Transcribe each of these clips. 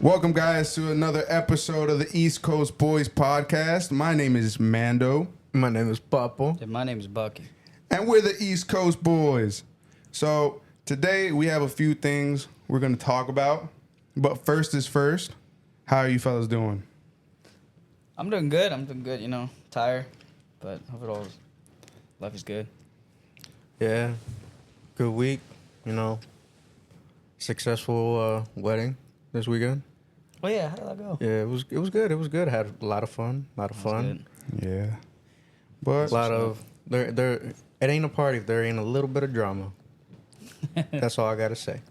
Welcome, guys, to another episode of the East Coast Boys podcast. My name is Mando. My name is Papo. Yeah, my name is Bucky. And we're the East Coast Boys. So today we have a few things we're going to talk about. But first is first. How are you fellas doing? I'm doing good. You know, tired, but overall, life is good. Yeah, good week. You know, successful wedding this weekend. Oh yeah, how did that go? Yeah, it was good. It was good. Had a lot of fun. Yeah. But A lot of there. It ain't a party if there ain't a little bit of drama. That's all I gotta say.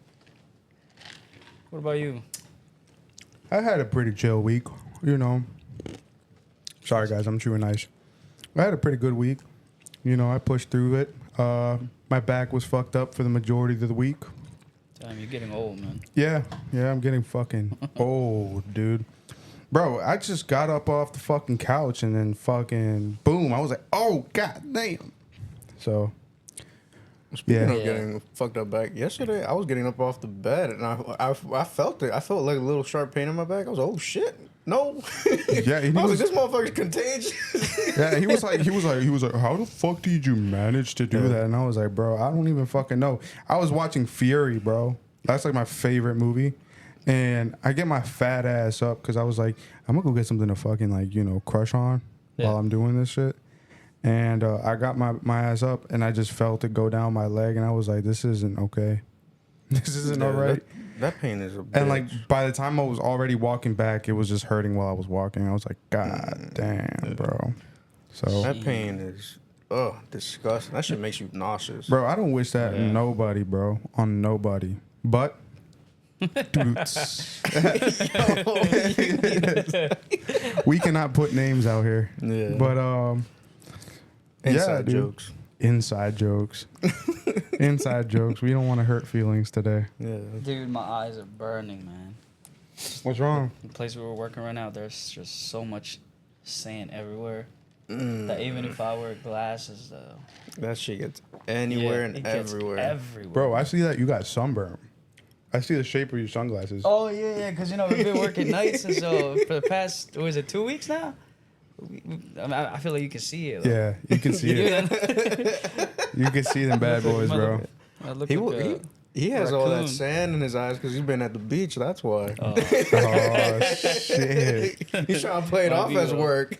What about you? I had a pretty chill week, you know. Sorry, guys, I'm chewing ice. I had a pretty good week. You know, I pushed through it. My back was fucked up for the majority of the week. Damn, you're getting old, man. Yeah, I'm getting fucking old, dude. Bro, I just got up off the fucking couch and then fucking boom. I was like, oh, god damn. So, Speaking of getting fucked up back, yesterday I was getting up off the bed and I felt it. I felt like a little sharp pain in my back. I was like, oh shit, no. Yeah, I was like, this motherfucker's contagious. Yeah, he was like, how the fuck did you manage to do that? And I was like, bro, I don't even fucking know. I was watching Fury, bro. That's like my favorite movie. And I get my fat ass up because I was like, I'm gonna go get something to fucking like, you know, crush on while I'm doing this shit. And I got my ass up and I just felt it go down my leg and I was like, this isn't okay. This isn't all right. That pain is a bitch. And like by the time I was already walking back, it was just hurting while I was walking. I was like, god damn, bro. So that pain is disgusting. That shit makes you nauseous. Bro, I don't wish that on nobody, bro. On nobody. But we cannot put names out here. Yeah. But Inside jokes. Inside jokes. Inside jokes. We don't want to hurt feelings today. Yeah. Dude, my eyes are burning, man. What's wrong? The place where we're working right now, there's just so much sand everywhere. That even if I wear glasses, though. That shit gets anywhere and everywhere. Everywhere. Bro, I see that you got sunburn. I see the shape of your sunglasses. Oh, yeah, because, you know, we've been working nights, and so for the past, 2 weeks now? I feel like you can see it. Like. Yeah, you can see it. You can see them bad boys, bro. He has all that sand in his eyes because he's been at the beach. That's why. Oh, shit. He's trying to play it off as work.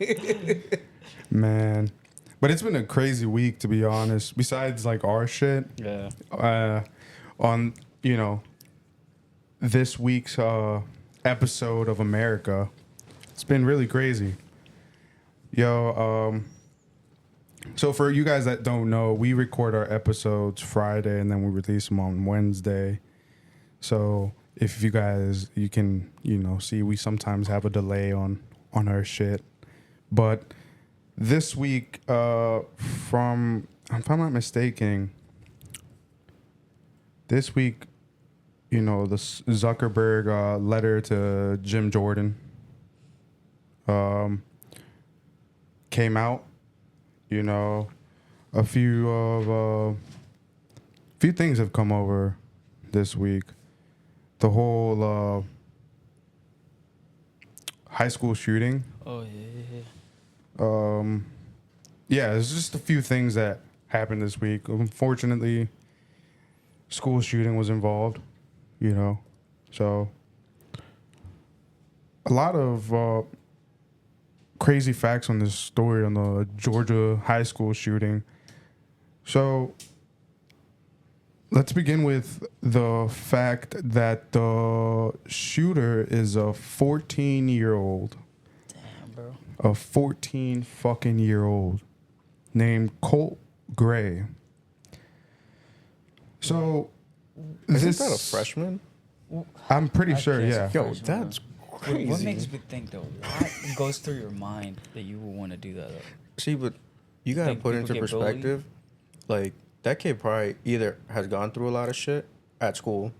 Man. But it's been a crazy week, to be honest. Besides, like, our shit. Yeah. On, you know, this week's episode of America, it's been really crazy. Yo, so for you guys that don't know, we record our episodes Friday and then we release them on Wednesday. So if you guys, you can, you know, see we sometimes have a delay on our shit. But this week, if I'm not mistaken, this week, you know, the Zuckerberg letter to Jim Jordan came out. You know, a few things have come over this week. The whole high school shooting. Oh, Yeah, there's just a few things that happened this week. Unfortunately, school shooting was involved, you know. So, a lot of crazy facts on this story on the Georgia high school shooting. So, let's begin with the fact that the shooter is a 14-year-old. Damn, bro. A 14 fucking year old named Colt Gray. So, Isn't that a freshman? I'm pretty sure, yeah. Yo, that's crazy. What makes me think, though? What goes through your mind that you would want to do that, though? See, but you gotta Think put people into get perspective. Like, that kid probably either has gone through a lot of shit at school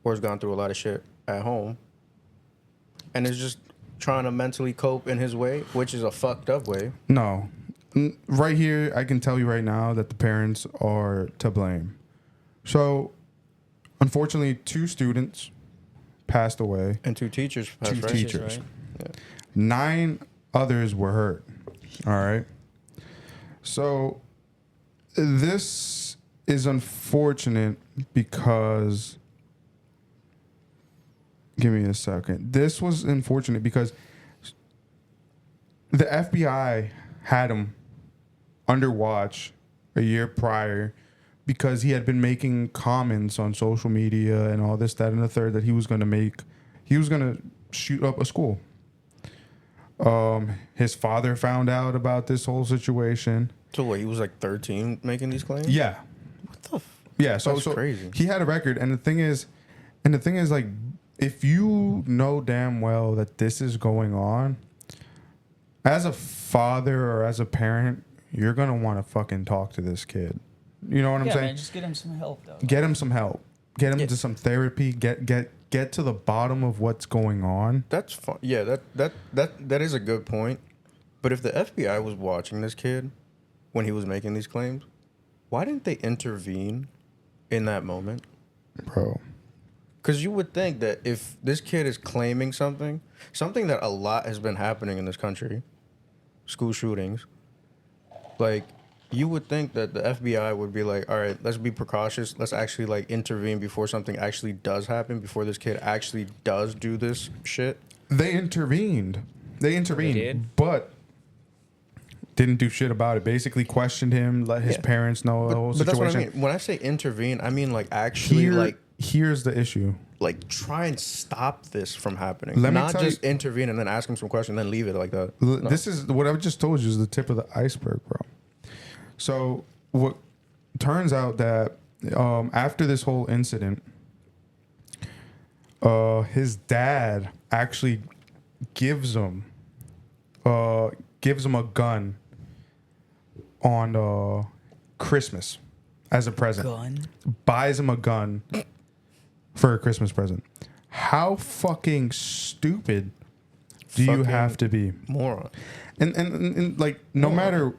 or has gone through a lot of shit at home and is just trying to mentally cope in his way, which is a fucked up way. No. Right here, I can tell you right now that the parents are to blame. So, unfortunately, two students passed away. And 2 teachers passed, Two right? teachers. Right? Yeah. 9 others were hurt. All right. So this is unfortunate because, give me a second. This was unfortunate because the FBI had him under watch a year prior because he had been making comments on social media and all this, that, and the third that he was going to shoot up a school. His father found out about this whole situation. So what, he was like 13 making these claims? Yeah. What the Yeah, so That's crazy. he had a record, and the thing is like, if you know damn well that this is going on, as a father or as a parent, you're gonna want to fucking talk to this kid. You know what I'm saying? Man, just get him some help, though. Get him some help. Get him Yeah. to some therapy. Get to the bottom of what's going on. That's fun. Yeah, that is a good point. But if the FBI was watching this kid when he was making these claims, why didn't they intervene in that moment? Bro. Because you would think that if this kid is claiming something that a lot has been happening in this country, school shootings, like, you would think that the FBI would be like, all right, let's be precautious. Let's actually like intervene before something actually does happen, before this kid actually does do this shit. They intervened. They did? but didn't do shit about it. Basically questioned him, let his parents know the whole But that's situation. what I mean. When I say intervene, I mean like actually Here's the issue. like try and stop this from happening. Let me Not tell just you- intervene and then ask him some questions and then leave it like that. No. No. This is what I just told you is the tip of the iceberg, bro. So what turns out that after this whole incident, his dad actually gives him a gun on Christmas as a present. Gun? Buys him a gun for a Christmas present. How fucking stupid do you Fucking have to be? Moron. And like no matter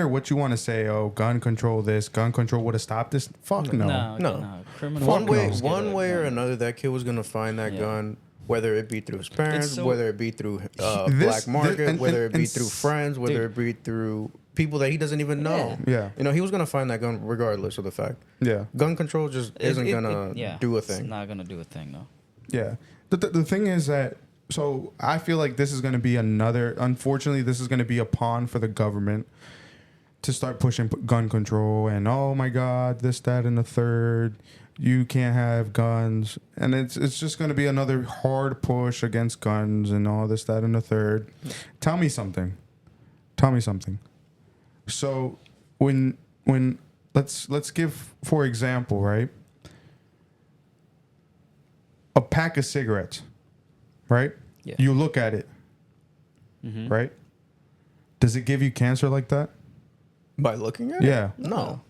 what you want to say, oh, gun control this, gun control would have stopped this. Fuck no. No. Criminal. One way, criminals get one a way or gun. another, that kid was gonna find that Yeah. gun, whether it be through his parents, so- whether it be through This- black market, and- whether it be and through friends, whether it be through people that he doesn't even know. Yeah. You know, he was gonna find that gun regardless of the fact. Yeah. Gun control just isn't gonna do a It's thing. not gonna do a thing, though. Yeah. The thing is that, so I feel like this is going to be unfortunately, this is going to be a pawn for the government to start pushing gun control and, oh my God, this, that, and the third. You can't have guns. And it's just going to be another hard push against guns and all this, that, and the third. Tell me something. So when let's give, for example, right? A pack of cigarettes, right? Yeah. You look at it, right? Does it give you cancer like that? By looking at Yeah. it? No.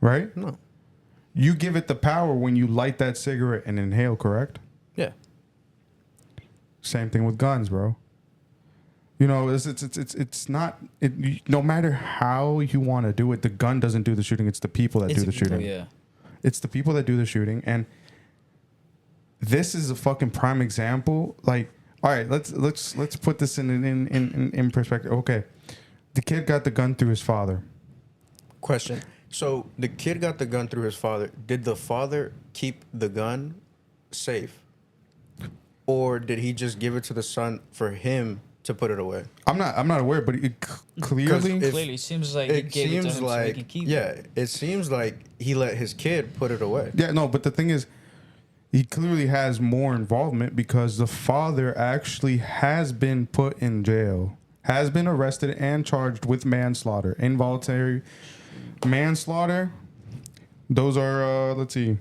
Right? No. You give it the power when you light that cigarette and inhale, correct? Yeah. Same thing with guns, bro. You know, it's not, no matter how you want to do it, the gun doesn't do the shooting. It's the people that do the shooting. Yeah. It's the people that do the shooting. And this is a fucking prime example. Like, all right, let's put this in perspective. Okay. The kid got the gun through his father. Question. So the kid got the gun through his father. Did the father keep the gun safe? Or did he just give it to the son for him to put it away? I'm not aware, but it clearly, If- Clearly, seems like he It gave it to seems him so he like, can keep yeah, it. it seems like he let his kid put it away. yeah, no, but the thing is, he clearly has more involvement because the father actually has been put in jail, has been arrested and charged with manslaughter, involuntary manslaughter. Those are, let's see.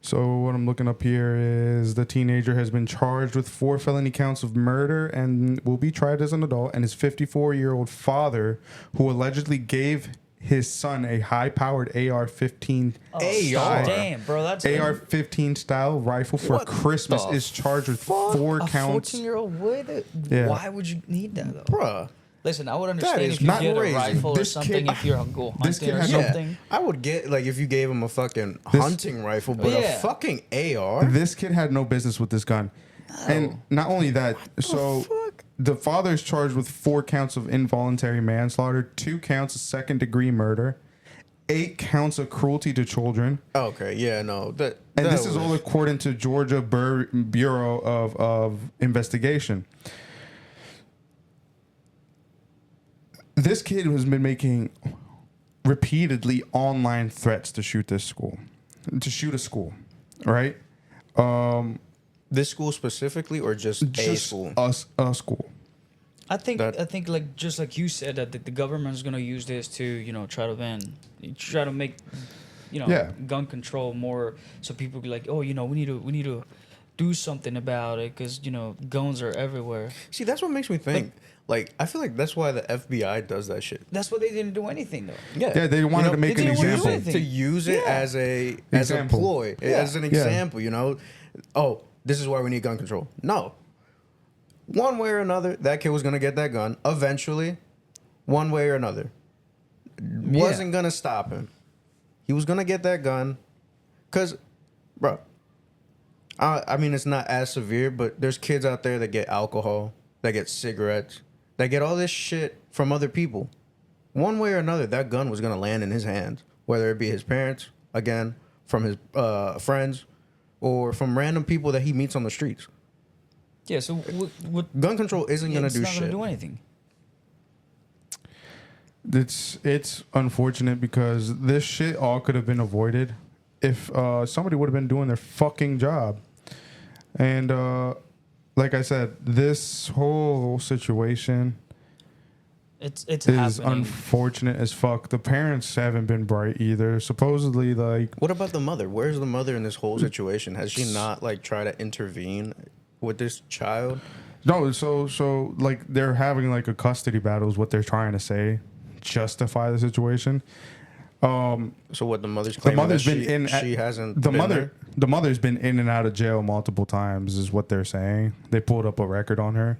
So what I'm looking up here is the teenager has been charged with 4 felony counts of murder and will be tried as an adult. And his 54-year-old father, who allegedly gave his son a high-powered AR-15 AR? Damn, bro, that's AR-15 style rifle for What Christmas, the is charged with fuck? 4 a counts. 14-year-old would. Yeah. Why would you need that though? Bruh. Listen, I would understand is if you not get crazy. a rifle or This something kid- if you're go this hunting kid or had no- something. I would get like if you gave him a fucking hunting rifle, but Yeah. a fucking AR. This kid had no business with this gun. And not only that, so fuck? the father is charged with 4 counts of involuntary manslaughter, 2 counts of second-degree murder, 8 counts of cruelty to children. Okay, yeah, no, And that this is was- all according to Georgia Bureau of Investigation. This kid has been making repeatedly online threats to shoot a school, right? this school specifically, or just a school. A school. I think That- like just like you said that the government's gonna use this to try to make Yeah. gun control more, so people be like, oh, we need to do something about it because guns are everywhere. See, that's what makes me think. Like, I feel like that's why the FBI does that shit. That's why they didn't do anything though. Yeah, they wanted to make they an didn't want to example. do anything. To use it Yeah. as a Example. ploy, as an Yeah. example, Oh, this is why we need gun control. No. One way or another, that kid was gonna get that gun eventually. One way or another, wasn't gonna stop him. He was gonna get that gun, cause, bro. I mean, it's not as severe, but there's kids out there that get alcohol, that get cigarettes, that get all this shit from other people. One way or another, that gun was gonna land in his hands, whether it be his parents, again, from his friends, or from random people that he meets on the streets. Yeah. So what? Gun control isn't gonna It's do not shit. gonna do anything. It's unfortunate because this shit all could have been avoided if somebody would have been doing their fucking job. And like I said, this whole situation It's is happening. unfortunate as fuck. The parents haven't been bright either. Supposedly, like, What about the mother? Where's the mother in this whole situation? Has she not like tried to intervene with this child? no, so like they're having like a custody battle is what they're trying to say, justify the situation. So what the mother's The claiming mother's that been in. she hasn't. The been mother. there? The mother's been in and out of jail multiple times, is what they're saying. They pulled up a record on her.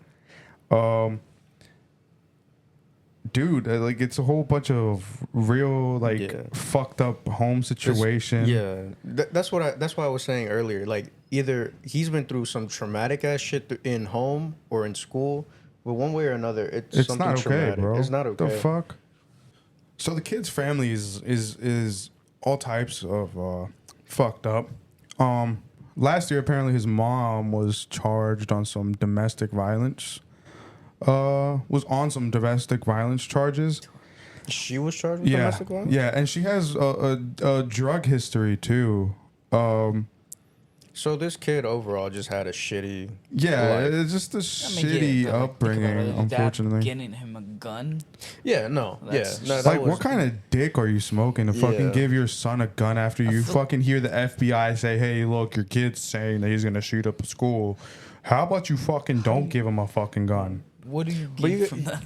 Dude, like it's a whole bunch of real like Yeah. fucked up home situation. Yeah, that's why I was saying earlier. Like either he's been through some traumatic ass shit in home or in school, but one way or another, it's It's something not okay, traumatic. bro. It's not okay. The fuck. So the kid's family is all types of fucked up. Last year apparently his mom was charged on some domestic violence. Was on some domestic violence charges. She was charged with domestic violence. Yeah, and she has a drug history too. So this kid overall just had a shitty. Yeah, life. it's just a I mean, shitty but, like, think upbringing, about it. Dad unfortunately. getting him a gun. Yeah, no, That's yeah. No, just- that Like, was- what kind of dick are you smoking to fucking Yeah. give your son a gun after you fucking hear the FBI say, hey, look, your kid's saying that he's going to shoot up a school. How about you fucking don't give him a fucking gun? What do you But get you- from that?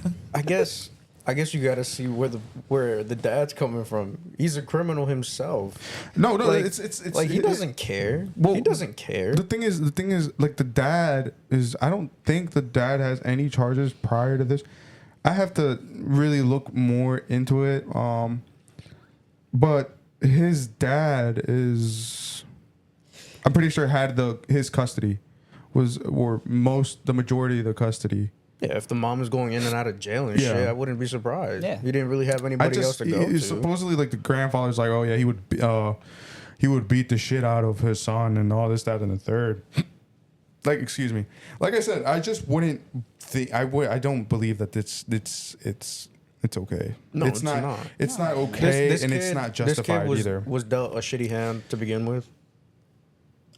I guess you got to see where the dad's coming from. He's a criminal himself. No, Like- it's Like he it- doesn't care. Well, He doesn't care. The thing is, like the dad is. I don't think the dad has any charges prior to this. I have to really look more into it. But his dad is. I'm pretty sure had his custody the majority of the custody. Yeah, if the mom is going in and out of jail and Yeah. shit, I wouldn't be surprised. Yeah. He didn't really have anybody else to go to. Supposedly like the grandfather's like, oh yeah, he would beat the shit out of his son and all this, that, and the third. Like, excuse me. Like I said, I just wouldn't think. I don't believe that it's okay. No, it's not. It's not okay, and it's kid- not this justified kid was, either. was dealt a shitty hand to begin with.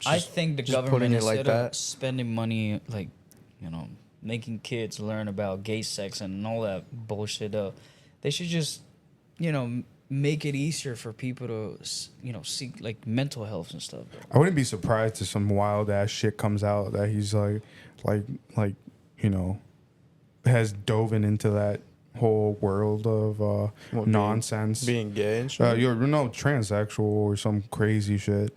I Just- think the just government, putting it like instead of that. spending money, like, making kids learn about gay sex and all that bullshit, they should just, make it easier for people to, seek like mental health and stuff. Bro. I wouldn't be surprised if some wild ass shit comes out that he's like has dove into that whole world of What, nonsense. Being gay and shit. You're transsexual or some crazy shit,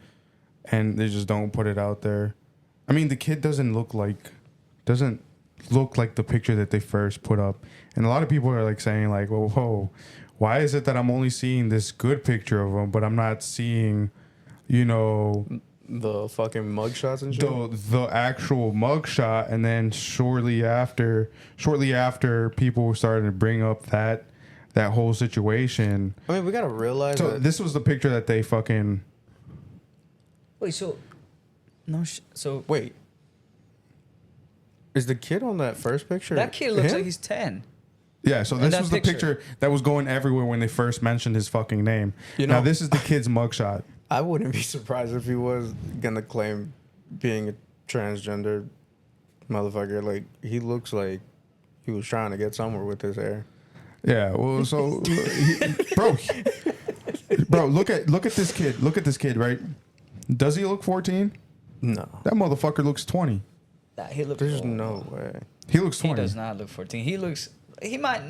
and they just don't put it out there. I mean, the kid doesn't look like the picture that they first put up. And a lot of people are like saying like, whoa, why is it that I'm only seeing this good picture of him, but I'm not seeing, you know, the fucking mugshots and shit. the actual mugshot? And then shortly after people started to bring up that whole situation. I mean, we gotta realize So that this was the picture that they fucking. Wait, so wait. Is the kid on that first picture? that kid looks him? like he's 10. Yeah, so And this that was the picture. picture that was going everywhere when they first mentioned his fucking name. You Now know- this is the kid's mugshot. I wouldn't be surprised if he was gonna claim being a transgender motherfucker. Like, he looks like he was trying to get somewhere with his hair. Yeah, well, so bro, look at this kid. Look at this kid, right? Does he look 14? No, That motherfucker looks 20. He looks. there's no way. He looks He 20. does not look 14. He might,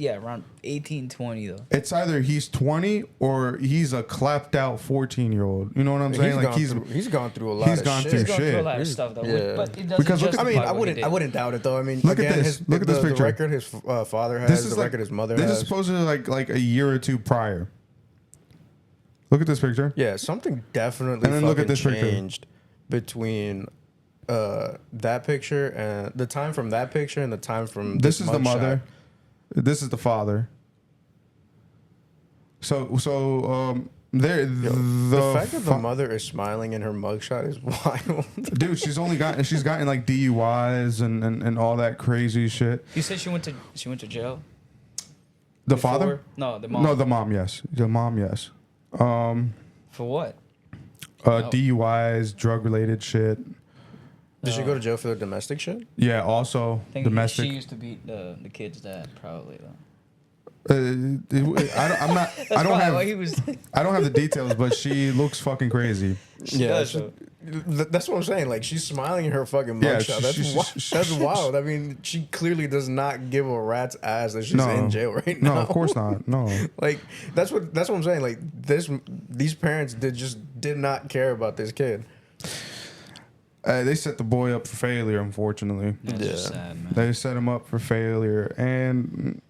around 18, 20 though. It's either he's 20 or he's a clapped out 14-year-old. You know what I'm saying? He's gone through a lot. he's of gone shit. through He's going through a shit. lot of stuff though. Yeah. But it doesn't Because look at- I mean, justify I what he did. wouldn't doubt it though. I mean, Look at again, this. Look at this the picture. record his father has, This is the like record his mother This has. is supposedly like a year or two prior. Look at this picture. Yeah, something definitely And then look at fucking this picture. changed between that picture and the time from that picture and the time from This is the mugshot. mother. This is the father. So there The fact that the mother is smiling in her mugshot is wild. dude, she's gotten like DUIs and all that crazy shit. You said she went to jail. The before? father? No, the mom. No, the mom. Yes, the mom. Yes. For what? DUIs, drug related shit. Did she go to jail for the domestic shit? Yeah. Also I think domestic. She used to beat the kid's dad, probably though. I don't have the details, but she looks fucking crazy. does, That's what I'm saying. Like, she's smiling in her fucking Yeah, mugshot. That's wild. I mean, she clearly does not give a rat's ass that she's in jail right now. No, of course not. No. Like, that's what I'm saying. Like, these parents did not care about this kid. They set the boy up for failure, unfortunately. That's just sad, man. They set him up for failure, and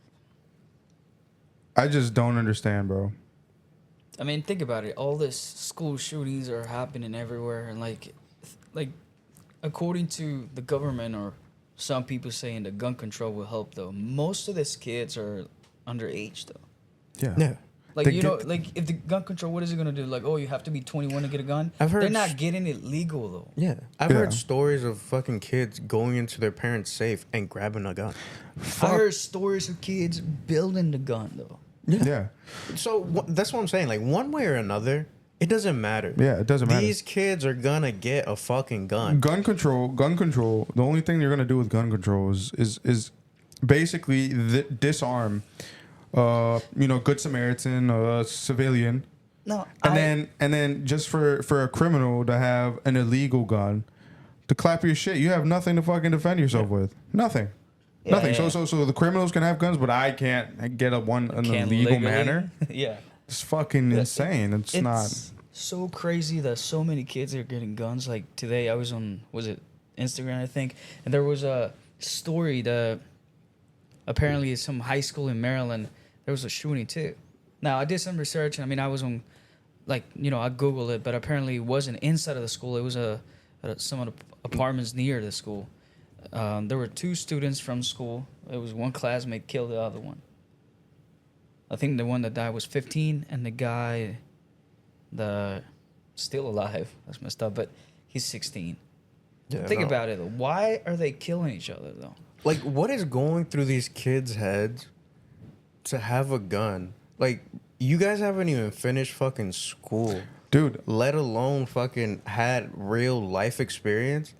I just don't understand, bro. I mean, think about it. All this school shootings are happening everywhere, and like, according to the government or some people saying the gun control will help, though. Most of these kids are underage, though. Yeah. Like, They like if the gun control, what is it gonna do? Like, oh, you have to be 21 to get a gun. I've heard They're not getting it legal though. Yeah. I've Yeah. heard stories of fucking kids going into their parents' safe and grabbing a gun. I heard stories of kids building the gun though. Yeah. So that's what I'm saying. Like, one way or another, it doesn't matter. Yeah, it doesn't matter. These kids are gonna get a fucking gun. Gun control. The only thing you're gonna do with gun control is basically disarm. Good Samaritan, civilian, No, and then just for a criminal to have an illegal gun, to clap your shit, you have nothing to fucking defend yourself with. Nothing. Yeah, Nothing. yeah. So the criminals can have guns, but I can't get in a can't legal legally- manner. Yeah. It's fucking insane. It's not. So crazy that so many kids are getting guns. Like today, I was on Instagram, I think, and there was a story that apparently some high school in Maryland there was a shooting too. Now I did some research. I mean, I was on, I googled it, but apparently it wasn't inside of the school. It was some of the apartments near the school. There were two students from school. It was one classmate killed the other one. I think the one that died was 15, and the guy, still alive. That's messed up, but he's 16. Yeah, Think no. about it though. Why are they killing each other though? Like, what is going through these kids' heads to have a gun? Like, you guys haven't even finished fucking school, Dude, let alone fucking had real life experience.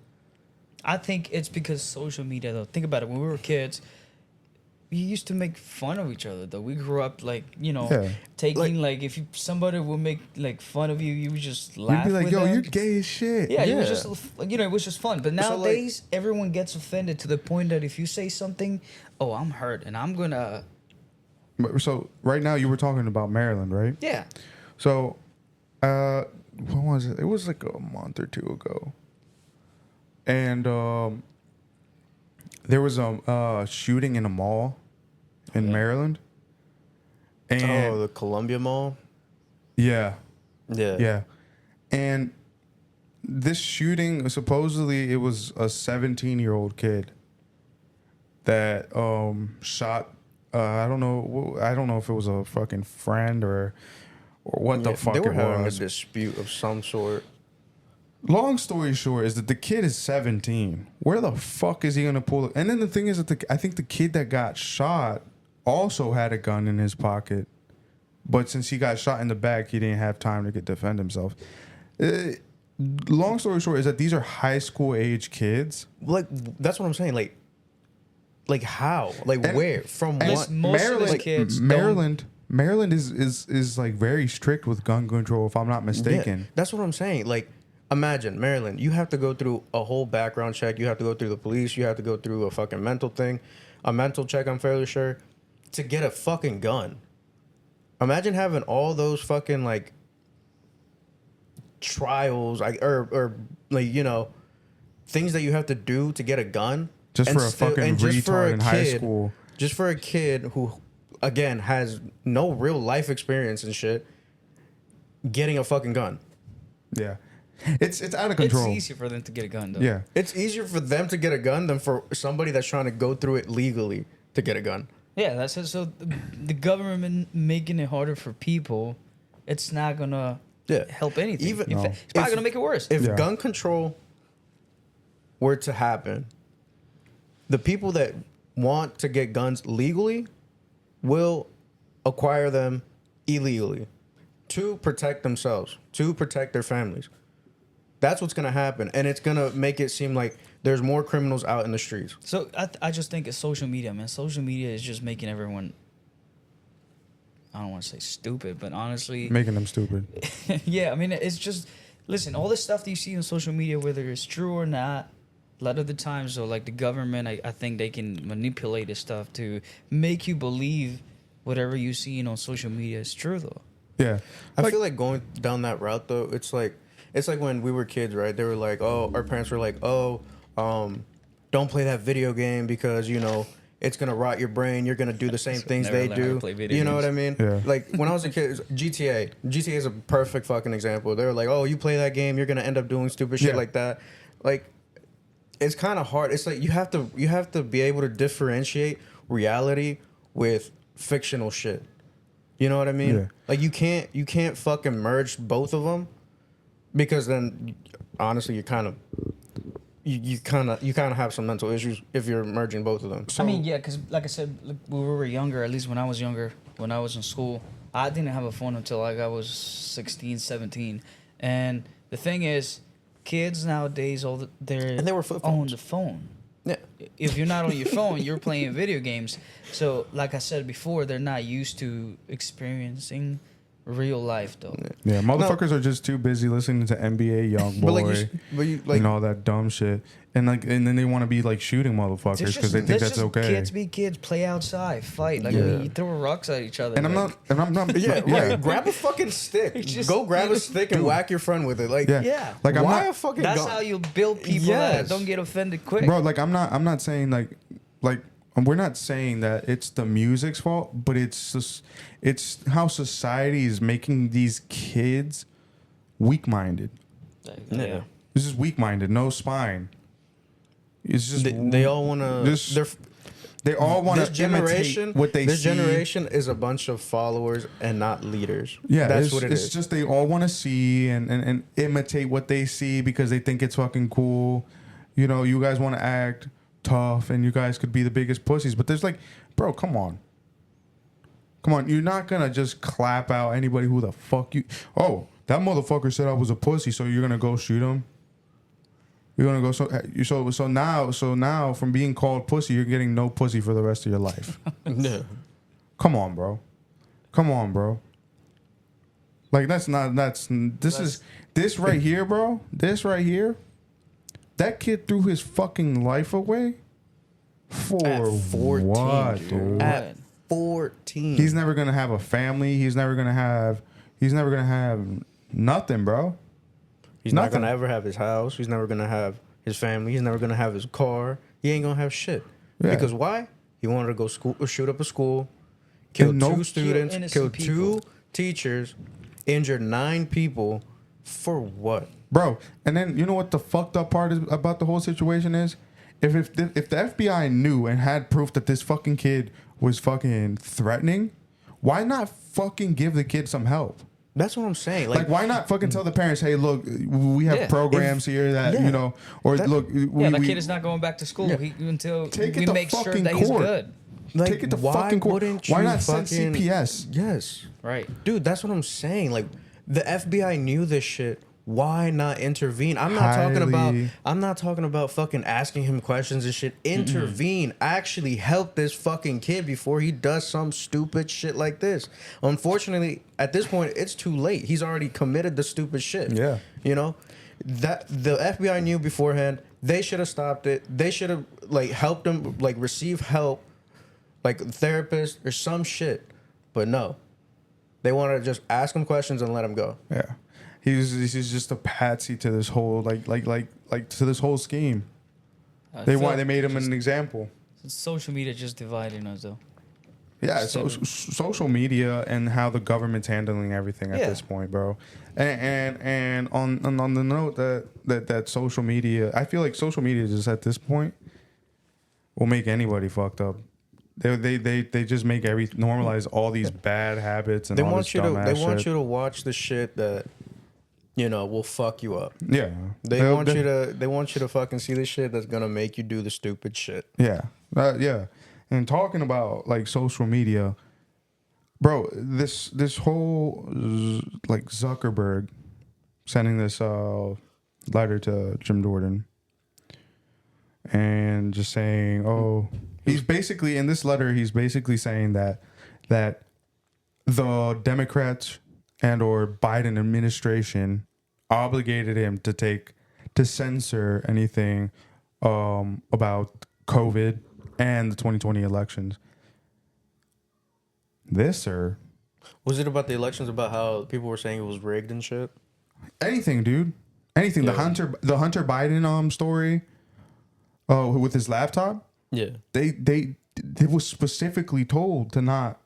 I think it's because social media though. Think about it. When we were kids, we used to make fun of each other though. We grew up taking if somebody would make fun of you, you would just laugh. you'd be like, with yo, them. you're gay as shit. Yeah, it Yeah. was just it was just fun. But nowadays, everyone gets offended to the point that if you say something, oh, I'm hurt, and I'm gonna. So right now you were talking about Maryland, right? Yeah. So, what was it? It was like a month or two ago, and there was a shooting in a mall in Maryland. And the Columbia Mall. yeah. Yeah. Yeah. And this shooting, supposedly it was a 17-year-old kid that shot I don't know if it was a fucking friend or what the fuck They were it having was. a dispute of some sort. Long story short is that the kid is 17. Where the fuck is he gonna pull it? And then the thing is that I think the kid that got shot also had a gun in his pocket, but since he got shot in the back, he didn't have time to defend himself. Long story short is that these are high school age kids. Like, that's what I'm saying. Like how? Like, And- where? From And what? Most of these kids don't- Maryland is like very strict with gun control, if I'm not mistaken. Yeah, that's what I'm saying. Like, imagine Maryland. You have to go through a whole background check. You have to go through the police. You have to go through a fucking mental thing, a mental check. I'm fairly sure to get a fucking gun. Imagine having all those fucking like trials, or like, you know, things that you have to do to get a gun. Just And for a fucking and just for a retard in high kid- school. Just for a kid who, again, has no real life experience and shit, getting a fucking gun. Yeah, it's out of control. It's easier for them to get a gun, though. Yeah, It's easier for them to get a gun than for somebody that's trying to go through it legally to get a gun. Yeah, that's it. So the government making it harder for people, it's not gonna help anything. Even In fact, it's probably gonna make it worse. If Yeah. gun control were to happen, the people that want to get guns legally will acquire them illegally to protect themselves, to protect their families. That's what's gonna happen, and it's gonna make it seem like there's more criminals out in the streets. So I just think it's social media, man. Social media is just making everyone. I don't want to say stupid, but honestly, making them stupid. yeah. I mean, it's just listen. All the stuff that you see on social media, whether it's true or not, a lot of the times, though, like the government, I think they can manipulate this stuff to make you believe whatever you see on social media is true, though. Yeah, I feel like going down that route though, it's like when we were kids, right? They were like, oh, our parents were like, oh, don't play that video game because, you know, it's gonna rot your brain. You're gonna do the same things never they learn how to do. play video You know games. what I mean? Yeah. Like when I was a kid, GTA is a perfect fucking example. They were like, oh, you play that game, you're gonna end up doing stupid shit Yeah. like that. Like, it's kind of hard. It's like you have to be able to differentiate reality with fictional shit. You know what I mean? Yeah. Like you can't fucking merge both of them, because then honestly you kind of have some mental issues if you're merging both of them. I mean, yeah, because like I said, when we were younger, at least when I was younger, when I was in school, I didn't have a phone until like I was 16, 17. And the thing is, kids nowadays, And they were flip on phones. the phone. Yeah. If you're not on your phone, you're playing video games. So, like I said before, they're not used to experiencing real life, though. yeah. Motherfuckers are just too busy listening to NBA YoungBoy But you like and all that dumb shit, and then they want to be like shooting motherfuckers It's because they think that's okay. Kids be kids, play outside, fight. Like Yeah. you throw rocks at each other. And I'm like- not. yeah, right. Grab a fucking stick. Just- Go grab a stick and Dude. whack your friend with it. Like, Yeah. Yeah. Like I'm why not, a fucking That's gun? how you build people Yes. that don't get offended quick. bro. Like I'm not saying like we're not saying that it's the music's fault, but it's how society is making these kids weak-minded. Yeah. This is weak-minded, no spine. It's just They all want to. This- They all want This to generation, imitate what they this see. generation is a bunch of followers and not leaders. Yeah, that's it's, what it it's is. just they all want to see and imitate what they see because they think it's fucking cool. You know, you guys want to act tough and you guys could be the biggest pussies, but there's like, bro, come on. You're not gonna just clap out anybody who the fuck you. Oh, that motherfucker said I was a pussy, so you're gonna go shoot him. You're gonna go so now from being called pussy, you're getting no pussy for the rest of your life. Yeah. Come on, bro. Like this right here, bro. This right here. That kid threw his fucking life away for At 14, what, dude. dude? At 14. He's never gonna have a family. He's never gonna have nothing, bro. He's not nothing. gonna ever have his house. He's never gonna have his family. He's never gonna have his car. He ain't gonna have shit. Yeah. Because why? He wanted to go shoot up a school, kill And two students, kill innocent people. 2 teachers, injured 9 people. For what? Bro, and then you know what the fucked up part is about the whole situation is? If the FBI knew and had proof that this fucking kid was fucking threatening, why not fucking give the kid some help? That's what I'm saying. Like, why not fucking tell the parents, hey, look, we have programs here that, you know, or look. The kid is not going back to school until we make sure that he's good. Like, take it to fucking court. Why not send CPS? Yes. Right. Dude, that's what I'm saying. Like, the FBI knew this shit. Why not intervene? I'm not talking about fucking asking him questions and shit. Intervene. Actually help this fucking kid before he does some stupid shit like this. Unfortunately, at this point, it's too late. He's already committed the stupid shit. Yeah. You know? That the FBI knew beforehand. They should have stopped it. They should have like helped him like receive help, like a therapist or some shit. But no. They wanted to just ask him questions and let him go. Yeah. He's just a patsy to this whole like to this whole scheme. They made him an example. Social media just dividing us though. Yeah, social media and how the government's handling everything at this point, bro. And on the note that social media, I feel like social media just at this point will make anybody fucked up. They just make normalize all these bad habits and all this dumbass shit. They want you to watch the shit that, you know, will fuck you up. Yeah. They want you to fucking see the shit that's gonna make you do the stupid shit. Yeah. Yeah. And talking about like social media, bro, this whole like Zuckerberg sending this letter to Jim Jordan and just saying, oh, he's basically in this letter, he's basically saying that the Democrats and or Biden administration obligated him to censor anything about COVID and the 2020 elections. This, sir. Was it about the elections, about how people were saying it was rigged and shit? Anything, dude. Anything. Yeah. The Hunter Biden story with his laptop. Yeah. They was specifically told to not,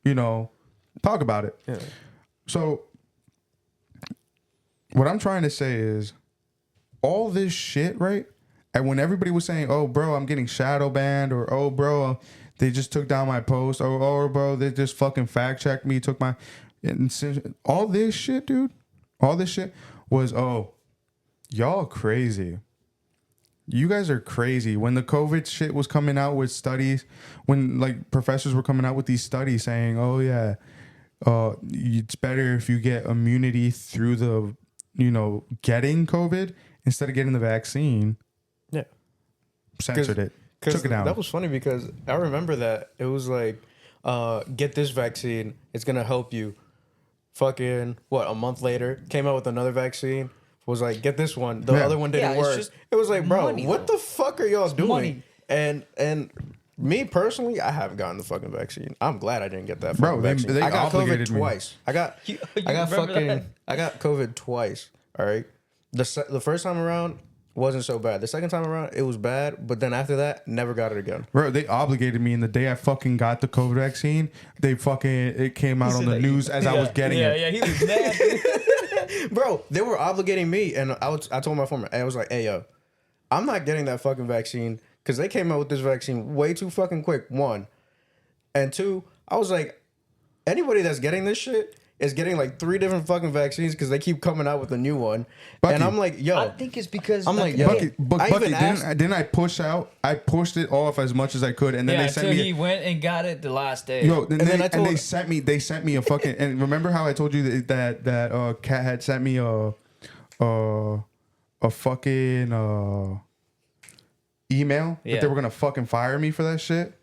you know, talk about it. Yeah. So what I'm trying to say is all this shit, right? And when everybody was saying, oh, bro, I'm getting shadow banned, or, oh, bro, they just took down my post, or, oh, bro, they just fucking fact checked me, took my... all this shit, dude, all this shit was, oh, y'all crazy. You guys are crazy. When the COVID shit was coming out with studies, when like professors were coming out with these studies saying, oh, yeah, it's better if you get immunity through the, you know, getting COVID instead of getting the vaccine. Yeah. Censored it. Took it down. That was funny because I remember that it was like, get this vaccine. It's going to help you. Fucking, a month later, came out with another vaccine. Was like, get this one. The other one didn't work. It was like, bro, what the fuck are y'all doing? Money. And me personally, I haven't gotten the fucking vaccine. I'm glad I didn't get that Bro, fucking vaccine. they I got COVID me. twice. I got COVID twice. All right. The first time around wasn't so bad. The second time around, it was bad. But then after that, never got it again. Bro, they obligated me, and the day I fucking got the COVID vaccine, it came out on the news as I was getting it. Yeah, he was mad. Bro, they were obligating me, and I told my former, I was like, hey, yo, I'm not getting that fucking vaccine because they came out with this vaccine way too fucking quick, 1. And 2, I was like, anybody that's getting this shit is getting like 3 different fucking vaccines because they keep coming out with a new one. Bucky, and I'm like, yo. I think it's because... I'm like, yo. Bucky, didn't I push out? I pushed it off as much as I could, and then they sent me... he went and got it the last day. Yo, and they sent me a fucking... And remember how I told you that Kat had sent me a fucking email that they were gonna fucking fire me for that shit?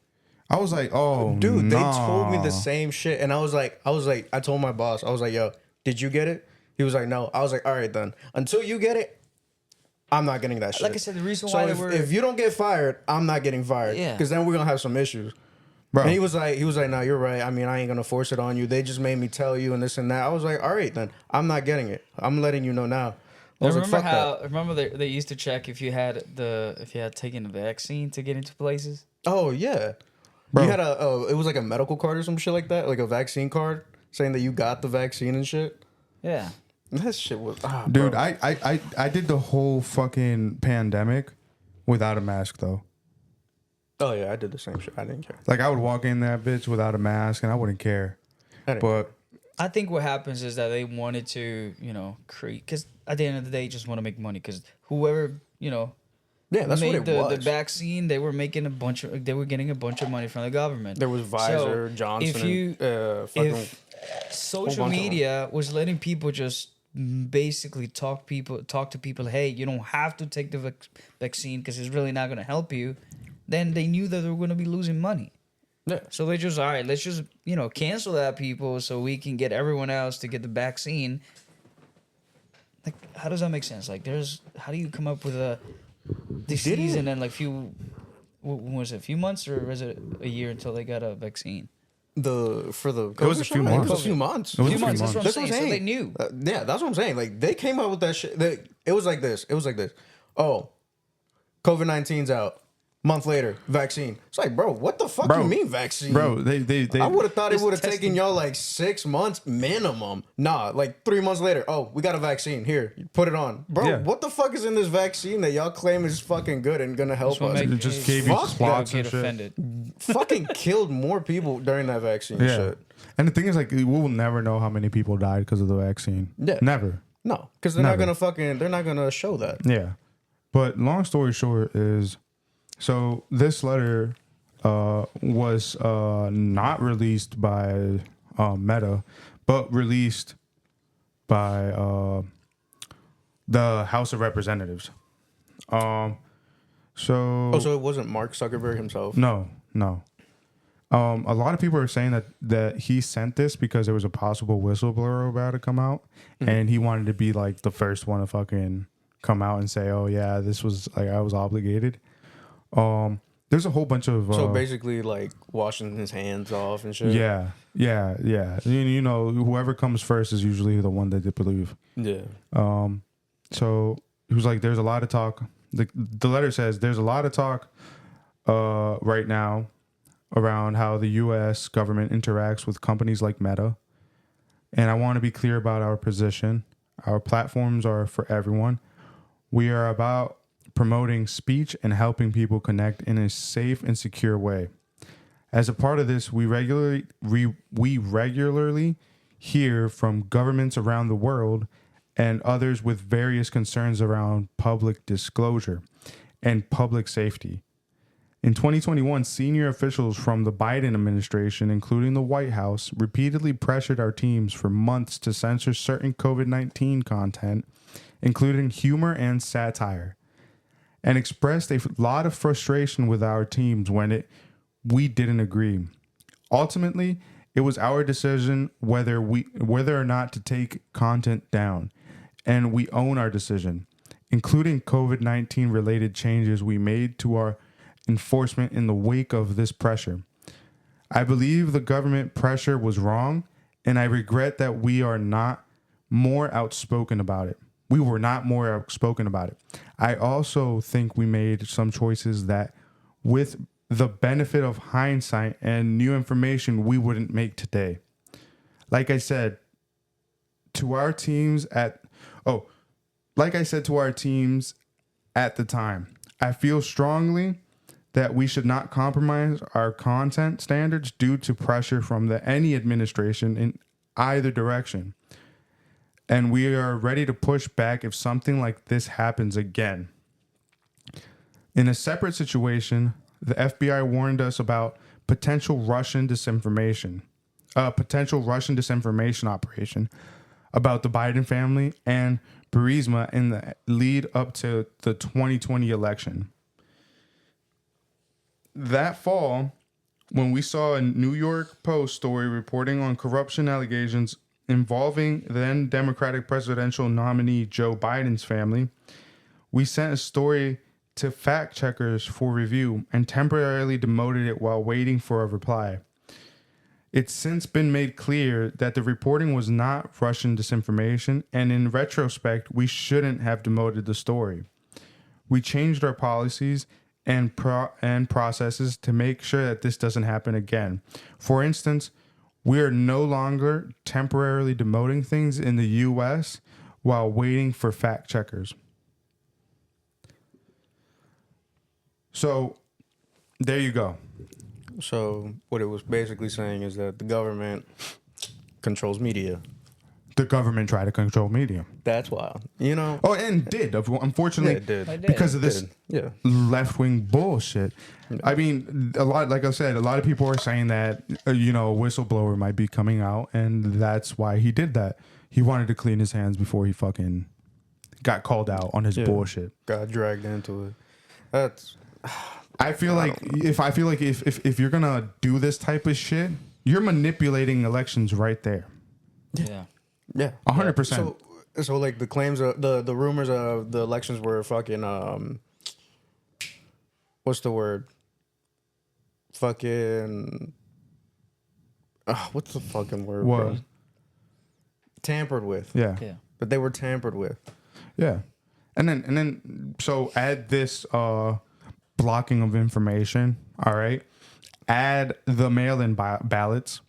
I was like, oh, dude, they told me the same shit, and I was like, I told my boss, I was like, yo, did you get it? He was like, no. I was like, all right then. Until you get it, I'm not getting that shit. Like I said, the reason why if you don't get fired, I'm not getting fired. Yeah. Because then we're gonna have some issues. Bro. And he was like, no, you're right. I mean, I ain't gonna force it on you. They just made me tell you and this and that. I was like, all right then. I'm not getting it. I'm letting you know now. I was like, remember fuck that. Remember they used to check if you had taken the vaccine to get into places. Oh yeah, Bro. you had it was like a medical card or some shit like that, like a vaccine card saying that you got the vaccine and shit. Yeah. That shit was Dude, bro. I did the whole fucking pandemic without a mask though. Oh yeah, I did the same shit. I didn't care. Like I would walk in that bitch without a mask and I wouldn't care. I didn't But I think what happens is that they wanted to, create, because at the end of the day, just want to make money. Because whoever, Yeah, that's what made it the was. vaccine, they were getting a bunch of money from the government. There was Pfizer, Johnson, if social media was letting people just basically talk to people, hey, you don't have to take the vaccine because it's really not going to help you, then they knew that they were going to be losing money. Yeah. So they just, all right, let's just, cancel that, people, so we can get everyone else to get the vaccine. Like, how does that make sense? Like, how do you come up with a disease and then like when was it, a few months, or was it a year until they got a vaccine? It was a few It months. was a few months. That's what I'm saying. So they knew. Yeah, that's what I'm saying. Like they came up with that shit. It was like this. Oh, COVID-19's out. Month later, vaccine. It's like, bro, what the fuck you mean vaccine? Bro, they I would have thought it would have testing. taken y'all like 6 months minimum. Nah, like 3 months later. Oh, we got a vaccine. Here, put it on. Bro, Yeah. what the fuck is in this vaccine that y'all claim is fucking good and gonna help us? It just gave you spots and get shit. offended. Fucking killed more people during that vaccine Yeah. shit. And the thing is, like, we will never know how many people died because of the vaccine. Yeah. Never. No, because they're Never. not gonna show that. Yeah. But long story short is, so this letter was not released by Meta, but released by the House of Representatives. So So it wasn't Mark Zuckerberg himself. no. A lot of people are saying that he sent this because there was a possible whistleblower about to come out, and he wanted to be like the first one to fucking come out and say, "Oh yeah, this was like I was obligated." There's a whole bunch of So basically, like washing his hands off and shit. yeah. You know, whoever comes first is usually the one that they believe. Yeah. So he was like, "There's a lot of talk." The letter says there's a lot of talk right now around how the U.S. government interacts with companies like Meta, and I want to be clear about our position. Our platforms are for everyone. We are about promoting speech and helping people connect in a safe and secure way. As a part of this, we regularly hear from governments around the world and others with various concerns around public disclosure and public safety. In 2021, senior officials from the Biden administration, including the White House, repeatedly pressured our teams for months to censor certain COVID-19 content, including humor and satire, and expressed a lot of frustration with our teams when we didn't agree. Ultimately, it was our decision whether or not to take content down, and we own our decision, including COVID-19 related changes we made to our enforcement in the wake of this pressure. I believe the government pressure was wrong, and I regret that we are not more outspoken about it. We were not more outspoken about it. I also think we made some choices that, with the benefit of hindsight and new information, we wouldn't make today. Like I said to our teams at the time, I feel strongly that we should not compromise our content standards due to pressure from any administration in either direction. And we are ready to push back if something like this happens again. In a separate situation, the FBI warned us about potential Russian disinformation operation about the Biden family and Burisma in the lead up to the 2020 election. That fall, when we saw a New York Post story reporting on corruption allegations involving then Democratic presidential nominee Joe Biden's family, we sent a story to fact checkers for review and temporarily demoted it while waiting for a reply. It's since been made clear that the reporting was not Russian disinformation, and in retrospect, we shouldn't have demoted the story. We changed our policies and processes to make sure that this doesn't happen again. For instance, we are no longer temporarily demoting things in the U.S. while waiting for fact checkers. So, there you go. So what it was basically saying is that the government controls media. The government tried to control media. That's wild. You know? Oh, and did, unfortunately, Yeah, it did. because of this Yeah. left-wing bullshit. I mean, a lot, like I said, a lot of people are saying that, a whistleblower might be coming out, and that's why he did that. He wanted to clean his hands before he fucking got called out on his bullshit. Got dragged into it. That's... I feel like if you're gonna do this type of shit, you're manipulating elections right there. Yeah. Yeah. 100%. So like the claims of the rumors of the elections were fucking what's the word? Fucking what's the fucking word? What? Bro? Tampered with. Yeah. Yeah. But they were tampered with. Yeah. And then so add this blocking of information, all right? Add the mail-in ballots.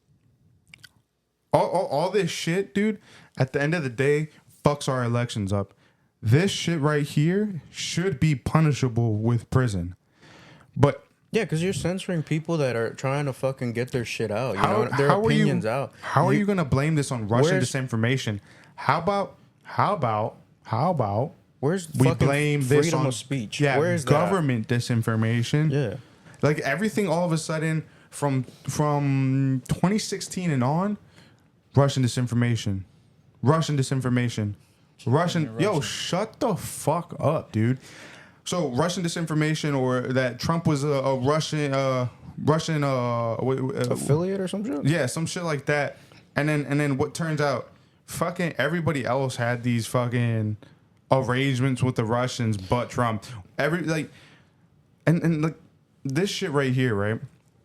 All this shit, dude, at the end of the day, fucks our elections up. This shit right here should be punishable with prison. But yeah, because you're censoring people that are trying to fucking get their shit out. You know, their opinions out. How are you going to blame this on Russian disinformation? How about where's we fucking blame freedom this on of speech? Yeah, Where is government disinformation. Yeah. Like everything all of a sudden from 2016 and on, Russian disinformation. Yo, shut the fuck up, dude. So Russian disinformation, or that Trump was a Russian Affiliate or some shit? yeah, some shit like that. And then what turns out, fucking everybody else had these fucking arrangements with the Russians, but Trump. And like this shit right here, right?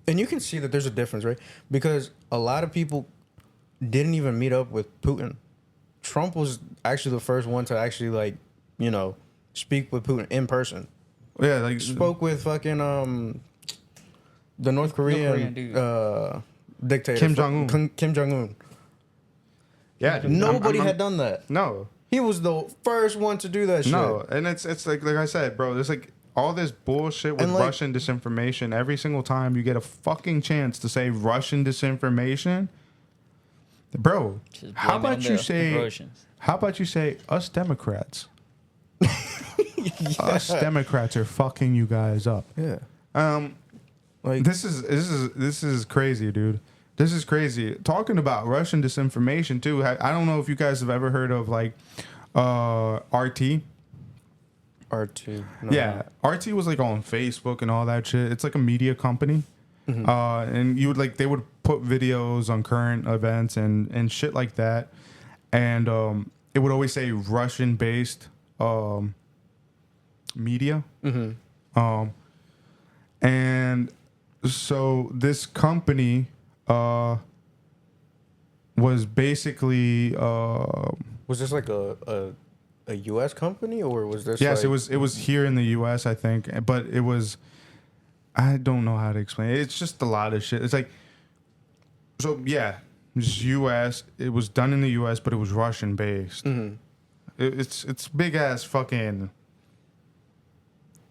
And you can see that there's a difference, right? Because a lot of people didn't even meet up with Putin. Trump was actually the first one to actually, like, speak with Putin in person. Yeah, like Spoke with fucking the North Korean dictator Kim Jong-un. Kim Jong-un. Yeah, dude, Nobody had done that. No. He was the first one to do that shit. No, and it's like I said, bro, there's like all this bullshit with Russian disinformation. Every single time you get a fucking chance to say Russian disinformation, bro, how about you say us Democrats? Us Democrats are fucking you guys up. Yeah. Like this is crazy, dude. This is crazy. Talking about Russian disinformation too. I don't know if you guys have ever heard of like RT. RT. No. Yeah, RT was like on Facebook and all that shit. It's like a media company, and they would put videos on current events and shit like that, and it would always say Russian based media, and so this company was basically was this like a U.S. company, or was this? Yes, like... it was here in the U.S. I think, but it was. I don't know how to explain it. It's just a lot of shit. It's like, so yeah, it's U.S. It was done in the U.S., but it was Russian based. It's big ass fucking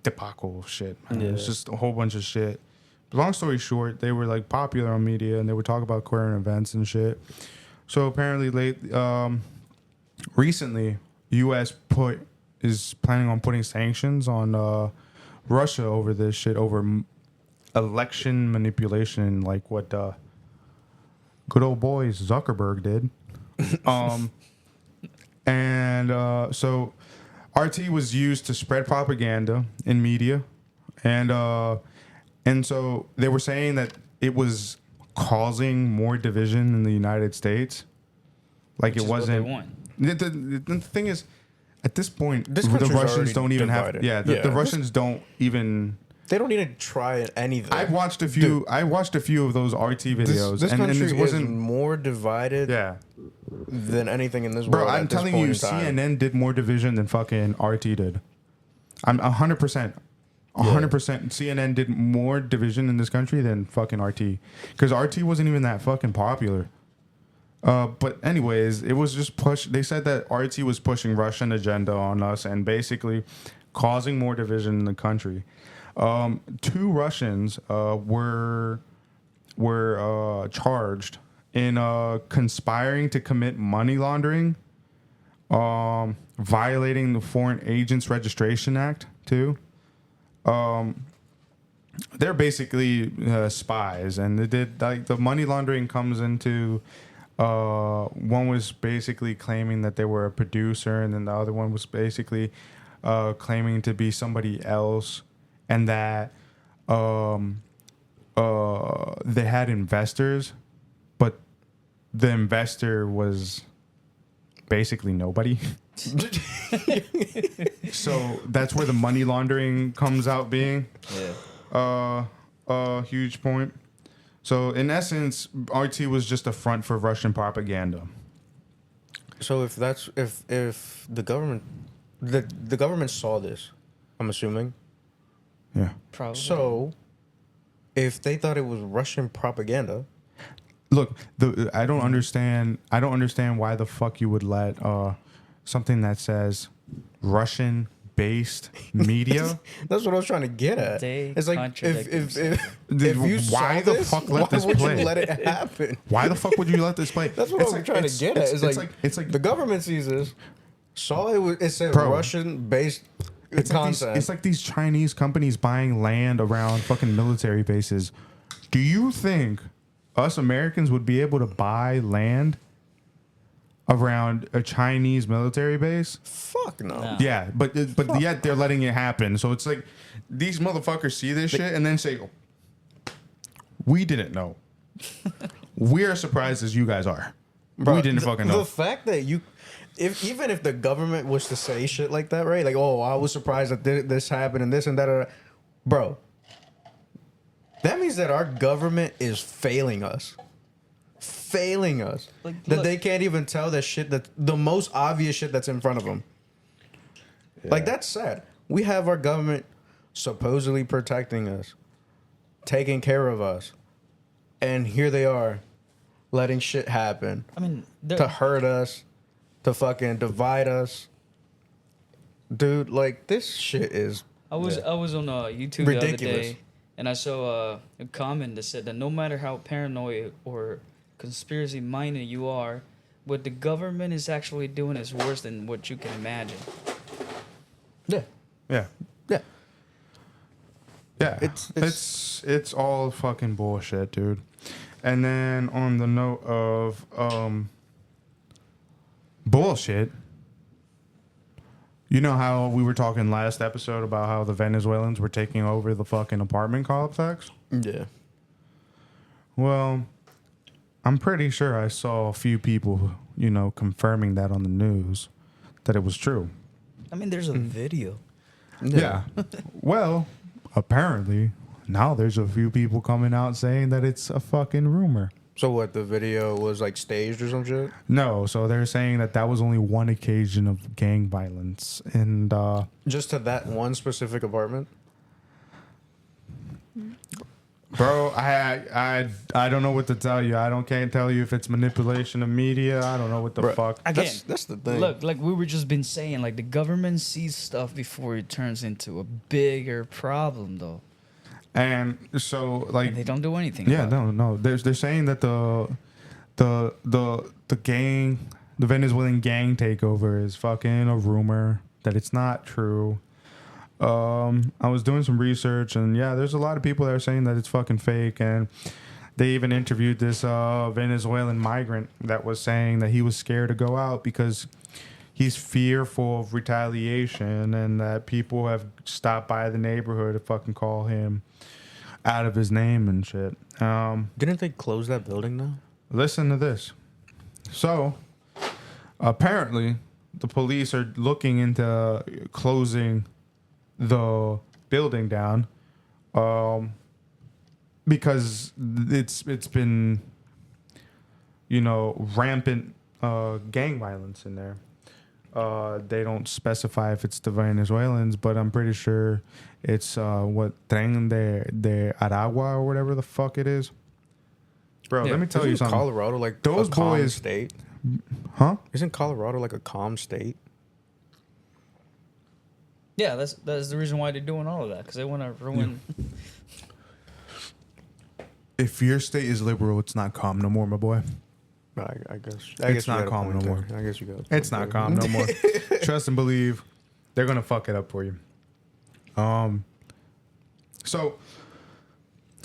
debacle shit. Man. Yeah. It's just a whole bunch of shit. But long story short, they were like popular on media, and they would talk about current events and shit. So apparently, recently, U.S. is planning on putting sanctions on Russia over this shit, over election manipulation, like what good old boys Zuckerberg did. So RT was used to spread propaganda in media, and so they were saying that it was causing more division in the United States. Like, it wasn't. What they want. The thing is, at this point, This the Russians don't even divided. have. Yeah, the Russians don't even They don't need to try anything. I watched a few. Dude, I watched a few of those RT videos, this and country it is wasn't. more divided Yeah, than anything in this bro. world. I'm at this telling point you, in time. CNN did more division than fucking RT did. I'm 100%. 100%. CNN did more division in this country than fucking RT, because RT wasn't even that fucking popular. But anyways, it was just push. They said that RT was pushing Russian agenda on us and basically causing more division in the country. 2 Russians were charged in conspiring to commit money laundering, violating the Foreign Agents Registration Act too. They're basically spies, and they did like the money laundering comes into. One was basically claiming that they were a producer, and then the other one was basically claiming to be somebody else, and that they had investors, but the investor was basically nobody. So that's where the money laundering comes out being a huge point. So in essence, RT was just a front for Russian propaganda. So if the government the government saw this, I'm assuming. Yeah. Probably. So if they thought it was Russian propaganda, Look, I don't understand. I don't understand why the fuck you would let something that says Russian-based media. that's what I was trying to get at. They It's like contradict if you Why saw the this, fuck let why this would play? you let it happen? Why the fuck would you let this play? That's what I'm trying to get at. It's like the the government sees this, saw it said Bro. Russian-based it's content. like these Chinese companies buying land around fucking military bases. Do you think us Americans would be able to buy land around a Chinese military base? Fuck no. No. Yeah, but yet they're letting it happen. So it's like these motherfuckers see this shit and then say, "We didn't know. We're as surprised as you guys are. Bro, we didn't fucking know." The fact that even if the government was to say shit like that, right? Like, oh, I was surprised that this happened and this and that, bro. That means that our government is failing us. Like, That look- they can't even tell that shit, that the most obvious shit that's in front of them. Like, that's sad. We have our government supposedly protecting us, taking care of us, and here they are letting shit happen I mean, to hurt us, to fucking divide us. Dude, like, this shit is I was on YouTube ridiculous. the other day, and I saw a comment that said that no matter how paranoid or conspiracy minded you are, what the government is actually doing is worse than what you can imagine. Yeah. Yeah. Yeah. Yeah, It's- it's all fucking bullshit, dude. And then on the note of bullshit, you know how we were talking last episode about how the Venezuelans were taking over the fucking apartment complex? Yeah. Well, I'm pretty sure I saw a few people, confirming that on the news that it was true. I mean, there's a video. Yeah. Well, apparently now there's a few people coming out saying that it's a fucking rumor. So what, the video was like staged or some shit? No, so they're saying that was only one occasion of gang violence, and Just to that one specific apartment? bro, I don't know what to tell you. Can't tell you if it's manipulation of media. I don't know what the Bruh. fuck. Again, That's the thing. look, like we were just been saying, like the government sees stuff before it turns into a bigger problem, though. And so like And they don't do anything. yeah, about it. no. They're saying that the gang, the Venezuelan gang takeover is fucking a rumor, that it's not true. I was doing some research, and yeah, there's a lot of people that are saying that it's fucking fake, and they even interviewed this Venezuelan migrant that was saying that he was scared to go out because he's fearful of retaliation, and that people have stopped by the neighborhood to fucking call him out of his name and shit. Didn't they close that building now? Listen to this. So, apparently, the police are looking into closing the building down Because it's been, rampant gang violence in there. They don't specify if it's the Venezuelans, but I'm pretty sure it's Tren de Aragua or whatever the fuck it is. Bro, let me tell you something. Colorado like Those a calm boys, state? huh? Isn't Colorado like a calm state? Yeah, that's the reason why they're doing all of that, because they want to ruin. If your state is liberal, it's not calm no more, my boy. I guess It's you not got a calm point no more. there. I guess you got. It's not calm no more. Trust and believe, they're gonna fuck it up for you. So,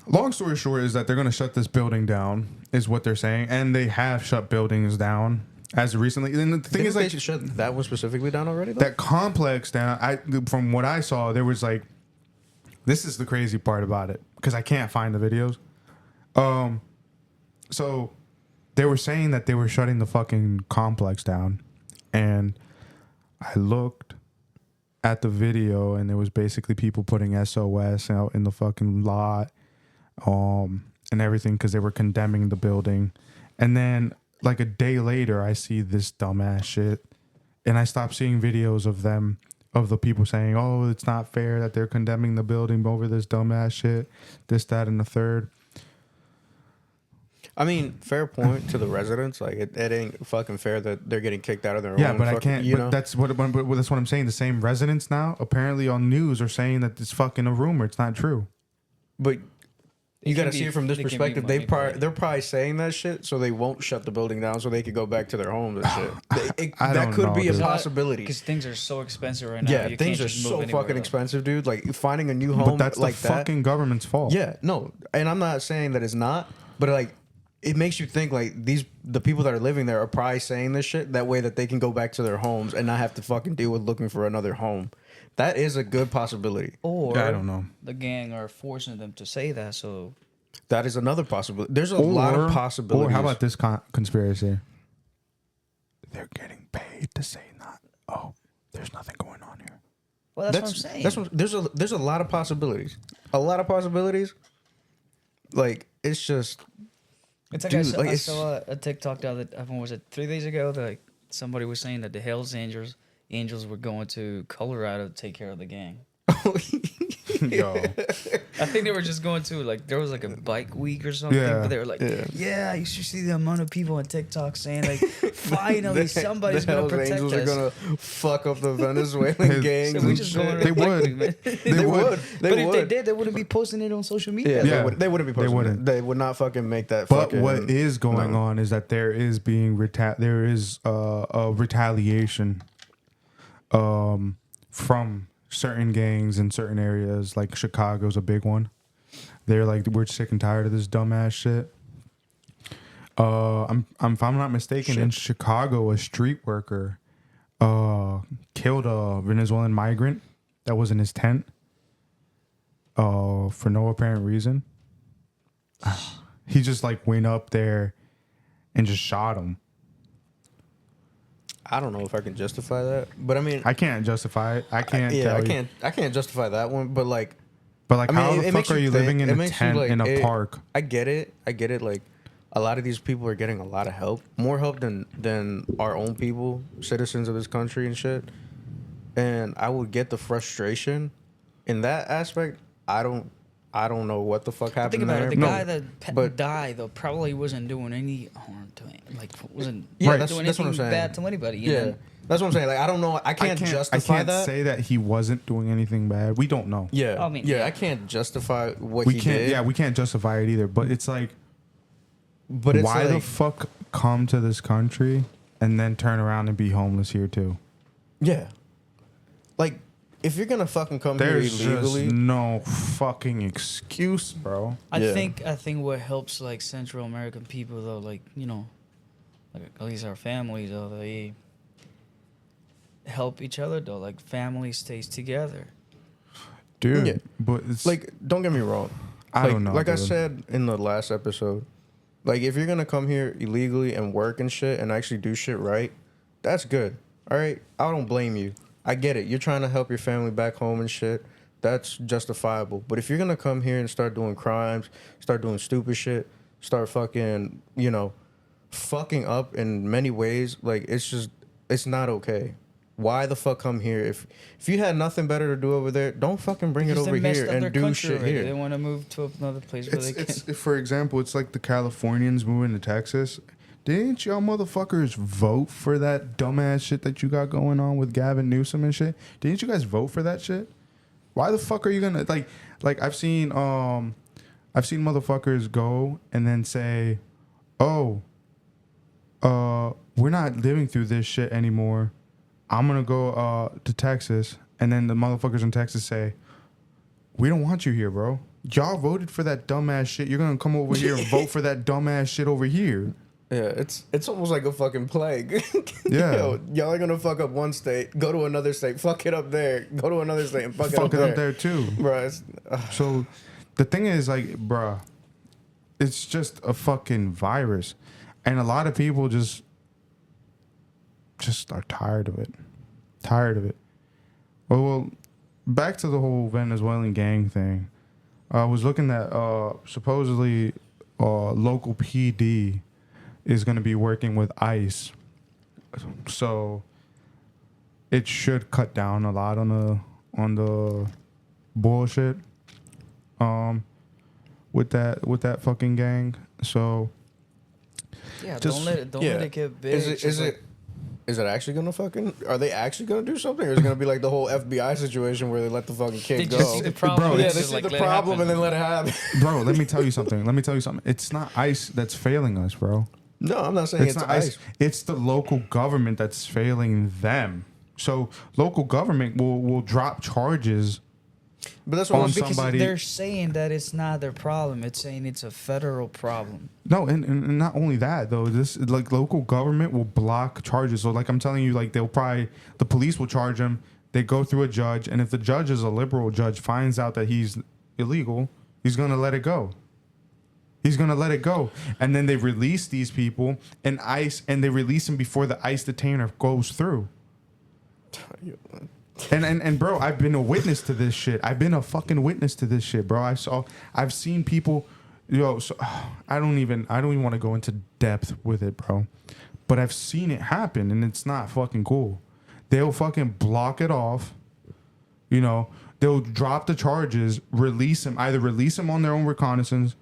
long story short is that they're gonna shut this building down, is what they're saying, and they have shut buildings down as recently. And the thing is, like, they shut that one specifically down already. Though? That complex down. From what I saw, there was like, this is the crazy part about it because I can't find the videos. So they were saying that they were shutting the fucking complex down, and I looked at the video, and there was basically people putting SOS out in the fucking lot, and everything because they were condemning the building, and then like a day later, I see this dumbass shit, and I stopped seeing videos of the people saying, "Oh, it's not fair that they're condemning the building over this dumbass shit, this, that, and the third." I mean, fair point to the residents. Like, it ain't fucking fair that they're getting kicked out of their own. Yeah, but fucking, I can't. But that's what I'm saying. The same residents now, apparently on news, are saying that it's fucking a rumor. It's not true. But you got to see it from this they can be perspective. manipulated. They're probably saying that shit so they won't shut the building down, so they could go back to their homes and shit. I That don't could know, be a dude. possibility. Because things are so expensive right now. Yeah, you things can't are just so move anywhere fucking though. expensive, dude. Like, finding a new But home that's like the that. fucking government's fault. Yeah, no, and I'm not saying that it's not, but like, it makes you think like the people that are living there are probably saying this shit that way that they can go back to their homes and not have to fucking deal with looking for another home. That is a good possibility. Or I don't know. the gang are forcing them to say that, so That is another possibility. There's a lot of possibilities. Or how about this conspiracy? They're getting paid to say not. Oh, there's nothing going on here. well, that's what I'm saying. There's a lot of possibilities. A lot of possibilities. Like, it's just. It's like Dude, I saw a TikTok the other, when was it 3 days ago? That like somebody was saying that the Hells Angels were going to Colorado to take care of the gang. Yo, I think they were just going to like there was like a bike week or something. Yeah. But they were like, yeah, you should see the amount of people on TikTok saying like, finally somebody's the gonna Hells protect Angels us. are gonna fuck up the Venezuelan gangs. So we and just shit. going They would. man. They would. They But if would. they did, they wouldn't be posting it on social media. Yeah, Yeah. they wouldn't be posting. wouldn't. They would not fucking make that. But fucking, what is going on is that there is being there is a retaliation from certain gangs in certain areas, like Chicago's a big one. They're like, we're sick and tired of this dumbass shit. If I'm not mistaken, in Chicago, a street worker killed a Venezuelan migrant that was in his tent for no apparent reason. He just like went up there and just shot him. I don't know if I can justify that, but I mean, I can't justify it. I can't. I can't justify that one. But like, But like, I mean, how it the makes fuck are you think- living in it a makes you, tent like, in a park? I get it. Like, a lot of these people are getting a lot of help, more help than our own people, citizens of this country and shit. And I would get the frustration in that aspect. I don't know what the fuck happened Think about there. it. The guy that but- died though probably wasn't doing any harm to him. Like wasn't Yeah, doing that's what anything I'm saying. bad to anybody. You Yeah, know? that's what I'm saying. Like, I don't know. I can't justify I can't that. say that he wasn't doing anything bad. We don't know. Yeah, I mean, yeah, yeah. I can't justify what We he can't. did. Yeah, we can't justify it either. But it's like, but it's why like, the fuck come to this country and then turn around and be homeless here too? yeah, like, if you're gonna fucking come There's here illegally, just no fucking excuse, bro. I Yeah. think what helps like Central American people though, like like at least our families though, they help each other though. Like family stays together. Dude. Yeah. But it's like, don't get me wrong. I Like- don't know. Like I dude. said in the last episode, like, if you're gonna come here illegally and work and shit and actually do shit right, that's good. All right, I don't blame you. I get it. You're trying to help your family back home and shit. that's justifiable. But if you're gonna come here and start doing crimes, start doing stupid shit, start fucking, fucking up in many ways, like it's not okay. Why the fuck come here? If you had nothing better to do over there, don't fucking bring it over here and do shit here. They want to move to another place where they can. For example, it's like the Californians moving to Texas. Didn't y'all motherfuckers vote for that dumbass shit that you got going on with Gavin Newsom and shit? Didn't you guys vote for that shit? Why the fuck are you gonna like? I've seen motherfuckers go and then say, "Oh, we're not living through this shit anymore. I'm gonna go to Texas," and then the motherfuckers in Texas say, "We don't want you here, bro. Y'all voted for that dumbass shit. You're gonna come over here and vote for that dumbass shit over here." Yeah, it's almost like a fucking plague. Yeah, y'all are gonna fuck up one state, go to another state, fuck it up there, go to another state and fuck it up there too, bro. So the thing is, like, bruh, it's just a fucking virus, and a lot of people just are tired of it. Well, back to the whole Venezuelan gang thing. I was looking at supposedly local PD is going to be working with ICE, so it should cut down a lot on the bullshit with that fucking gang. So yeah, don't let it get big. Is it actually gonna fucking? Are they actually gonna do something, or is it gonna be like the whole FBI situation where they let the fucking kid go? See the problem, they see the problem and then let it happen. Bro, let me tell you something. It's not ICE that's failing us, bro. No, I'm not saying it's not ICE. It's the local government that's failing them. So local government will drop charges. But that's what because they're saying that it's not their problem. It's saying it's a federal problem. No, and not only that though. This like local government will block charges. So like I'm telling you, like the police will charge them. They go through a judge, and if the judge is a liberal judge, finds out that he's illegal, he's gonna let it go. And then they release these people and they release them before the ICE detainer goes through. And bro, I've been a witness to this shit. I've been a fucking witness to this shit, bro. I've seen people, so I don't even want to go into depth with it, bro. But I've seen it happen, and it's not fucking cool. They'll fucking block it off. They'll drop the charges, either release them on their own reconnaissance,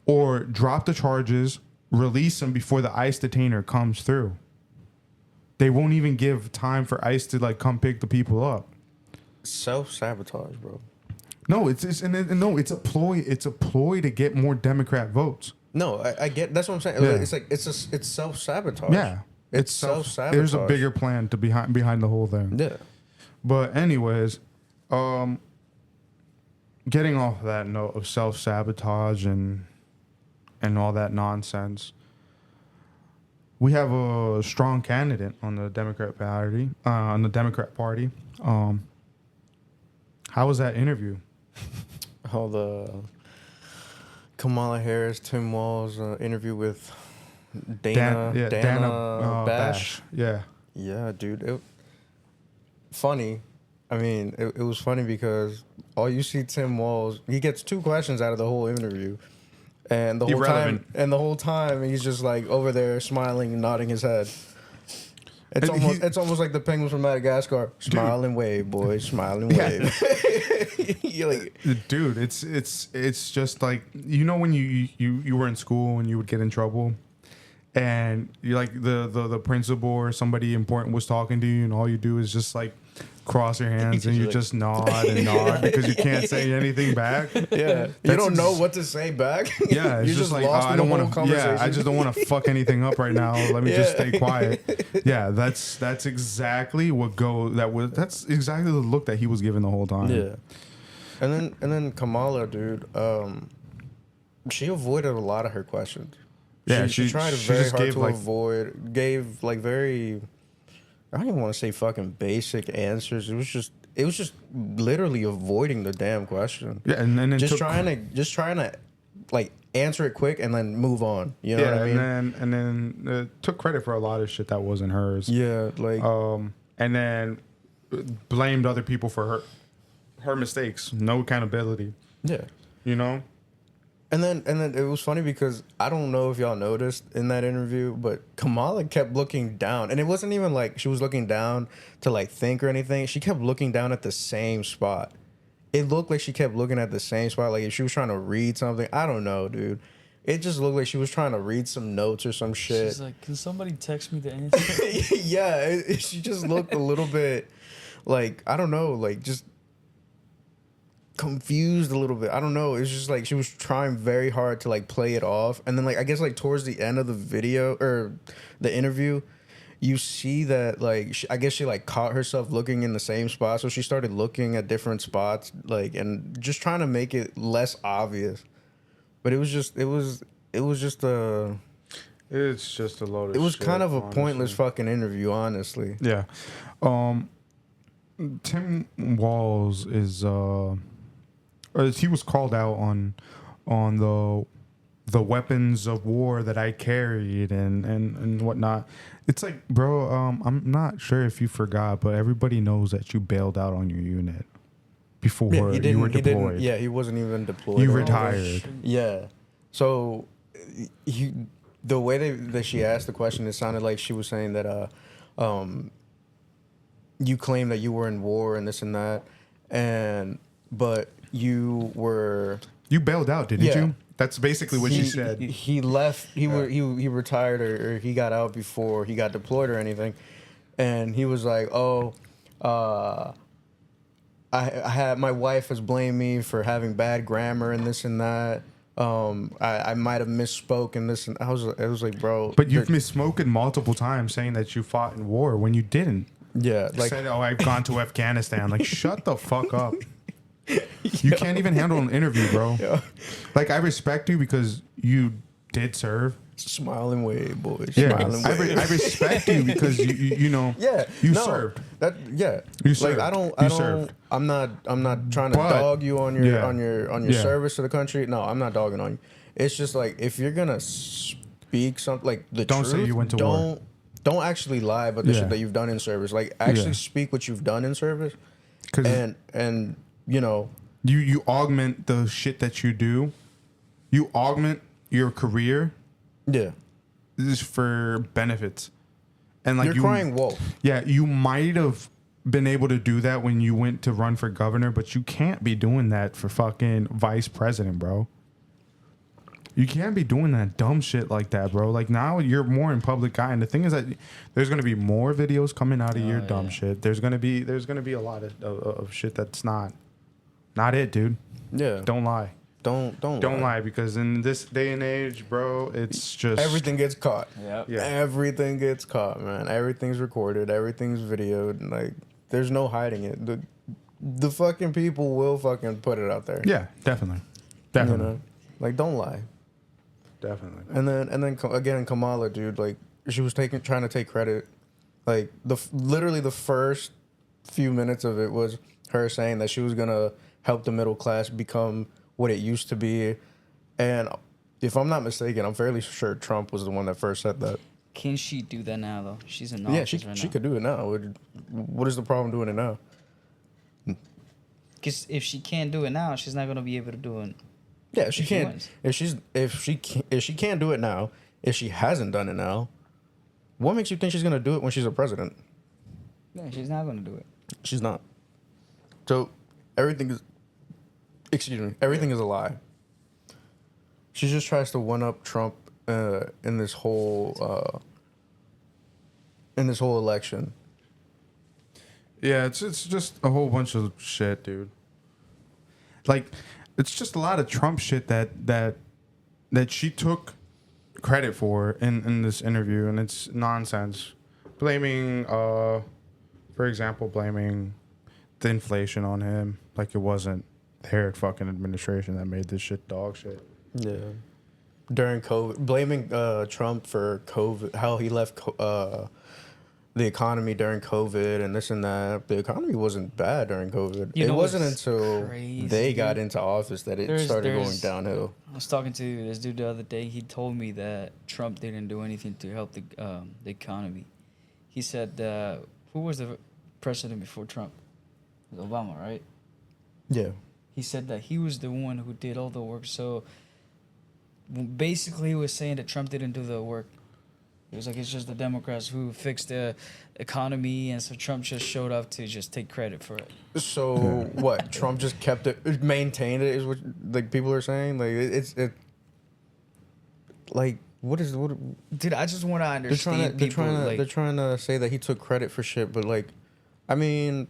or drop the charges, release them before the ICE detainer comes through. They won't even give time for ICE to like come pick the people up. Self-sabotage, bro. No, it's a ploy. It's a ploy to get more Democrat votes. No, I get. That's what I'm saying. Yeah. It's self-sabotage. Yeah, it's self-sabotage. There's a bigger plan behind the whole thing. Yeah. But anyways, getting off that note of self-sabotage and all that nonsense, we have a strong candidate on the Democrat Party. How was that interview? How the Kamala Harris, Tim Walz interview with Dana Bash. Yeah. Yeah, dude. Funny. I mean, it was funny because all you see Tim Walz, he gets 2 questions out of the whole interview. And the whole time he's just like over there smiling and nodding his head. It's almost like the penguins from Madagascar. Smile and wave, boys. Smile and wave. You're like, dude, it's just like, when you were in school and you would get in trouble, and you like the principal or somebody important was talking to you, and all you do is just like cross your hands and you just nod and nod because you can't say anything back. Yeah, you don't know what to say back. Yeah, it's just like I don't want to. Yeah, I just don't want to fuck anything up right now. Let me just stay quiet. Yeah, that's exactly that's exactly the look that he was giving the whole time. Yeah, and then Kamala, dude, she avoided a lot of her questions. Yeah, she tried very hard to avoid. Gave like very. I don't even want to say fucking basic answers. It was just literally avoiding the damn question. Yeah, and then just trying to like answer it quick and then move on. You know what I mean? And then took credit for a lot of shit that wasn't hers. Yeah, like and then blamed other people for her mistakes, no accountability. Yeah. You know. And then it was funny because I don't know if y'all noticed in that interview, but Kamala kept looking down, and it wasn't even like she was looking down to like think or anything. She kept looking down at the same spot. It looked like she kept looking at the same spot, like if she was trying to read something. I don't know, dude. It just looked like she was trying to read some notes or some shit. She's like, can somebody text me the answer? Yeah, she just looked a little bit like, I don't know, like just confused a little bit. I don't know. It's just like she was trying very hard to like play it off, and then like I guess like towards the end of the video or the interview, you see that like I guess she like caught herself looking in the same spot, so she started looking at different spots, like, and just trying to make it less obvious. But it was just a. It's just a load of It was shit, kind of a honestly. pointless fucking interview, honestly. Yeah. Tim Walz is he was called out on the weapons of war that I carried and whatnot. It's like, bro, I'm not sure if you forgot, but everybody knows that you bailed out on your unit before Yeah, he didn't, you were he didn't. deployed. Yeah, he wasn't even deployed. You or retired. anything. Yeah. So the way that she asked the question, it sounded like she was saying that you claim that you were in war and this and that, but you bailed out, didn't you? That's basically what she said. He left. He retired or he got out before he got deployed or anything, and he was like, "Oh, I had my wife has blamed me for having bad grammar and this and that. I might have misspoke and this and I was like, bro. But you've misspoken multiple times saying that you fought in war when you didn't. Yeah, like said, "Oh, I've gone to Afghanistan." Like, shut the fuck up. You can't even handle an interview, bro. Yeah. Like, I respect you because you did serve. smiling way, boys. Yeah, Smiling way. I respect you because you know. Yeah, you no, served. You served. Like You I don't. served. I'm not trying to But- dog you on your Yeah. on your Yeah. service to the country. No, I'm not dogging on you. It's just like if you're gonna speak something like the Don't truth, say you went to war. don't actually lie about the Yeah. shit that you've done in service. Like actually Yeah. speak what you've done in service, 'Cause and you know. you augment the shit that you do. You augment your career. Yeah, This is for benefits. And like you're crying wolf. Yeah, you might have been able to do that when you went to run for governor, but you can't be doing that for fucking vice president, bro. You can't be doing that dumb shit like that, bro. Like, now you're more in public eye, and the thing is that there's gonna be more videos coming out of your dumb shit. There's gonna be a lot of shit that's not it, dude. Yeah, Don't lie. don't Lie, because in this day and age, bro, it's just Everything gets caught. Yep. Yeah. Everything gets caught, man. Everything's recorded. Everything's videoed. And like, there's no hiding it. The fucking people will fucking put it out there. Yeah, definitely. You know? Like, don't lie. Definitely. And then again, Kamala, dude, like, she was trying to take credit. Like, literally the first few minutes of it was her saying that she was gonna help the middle class become what it used to be. And if I'm not mistaken, I'm fairly sure Trump was the one that first said that. Can she do that now though? She's in Yeah, office right she now. could do it now. What is the problem doing it now? Because if she can't do it now, she's not gonna be able to do it. Yeah, if she If she can't. wins. If she can't do it now, if she hasn't done it now, what makes you think she's gonna do it when she's a president? Yeah, she's not gonna do it. She's not. So everything is. Excuse me. Everything is a lie. She just tries to one up Trump in this whole election. Yeah, it's just a whole bunch of shit, dude. Like, it's just a lot of Trump shit that she took credit for in this interview, and it's nonsense. Blaming, for example, blaming the inflation on him, like it wasn't their fucking administration that made this shit dog shit. Yeah. During COVID, blaming Trump for COVID, how he left the economy during COVID and this and that. The economy wasn't bad during COVID. You It know wasn't what's until crazy, they got dude? into office that it There's- started going there's- downhill. I was talking to this dude the other day. He told me that Trump didn't do anything to help the economy. He said, "Who was the president before Trump? It was Obama, right? Yeah. He said that he was the one who did all the work. So basically, he was saying that Trump didn't do the work. He was like, it's just the Democrats who fixed the economy, and so Trump just showed up to just take credit for it. So what? Trump just kept it, maintained it, is what like people are saying. Like it like what is what? Dude, I just want to understand people. They're trying to say that he took credit for shit, but like, I mean,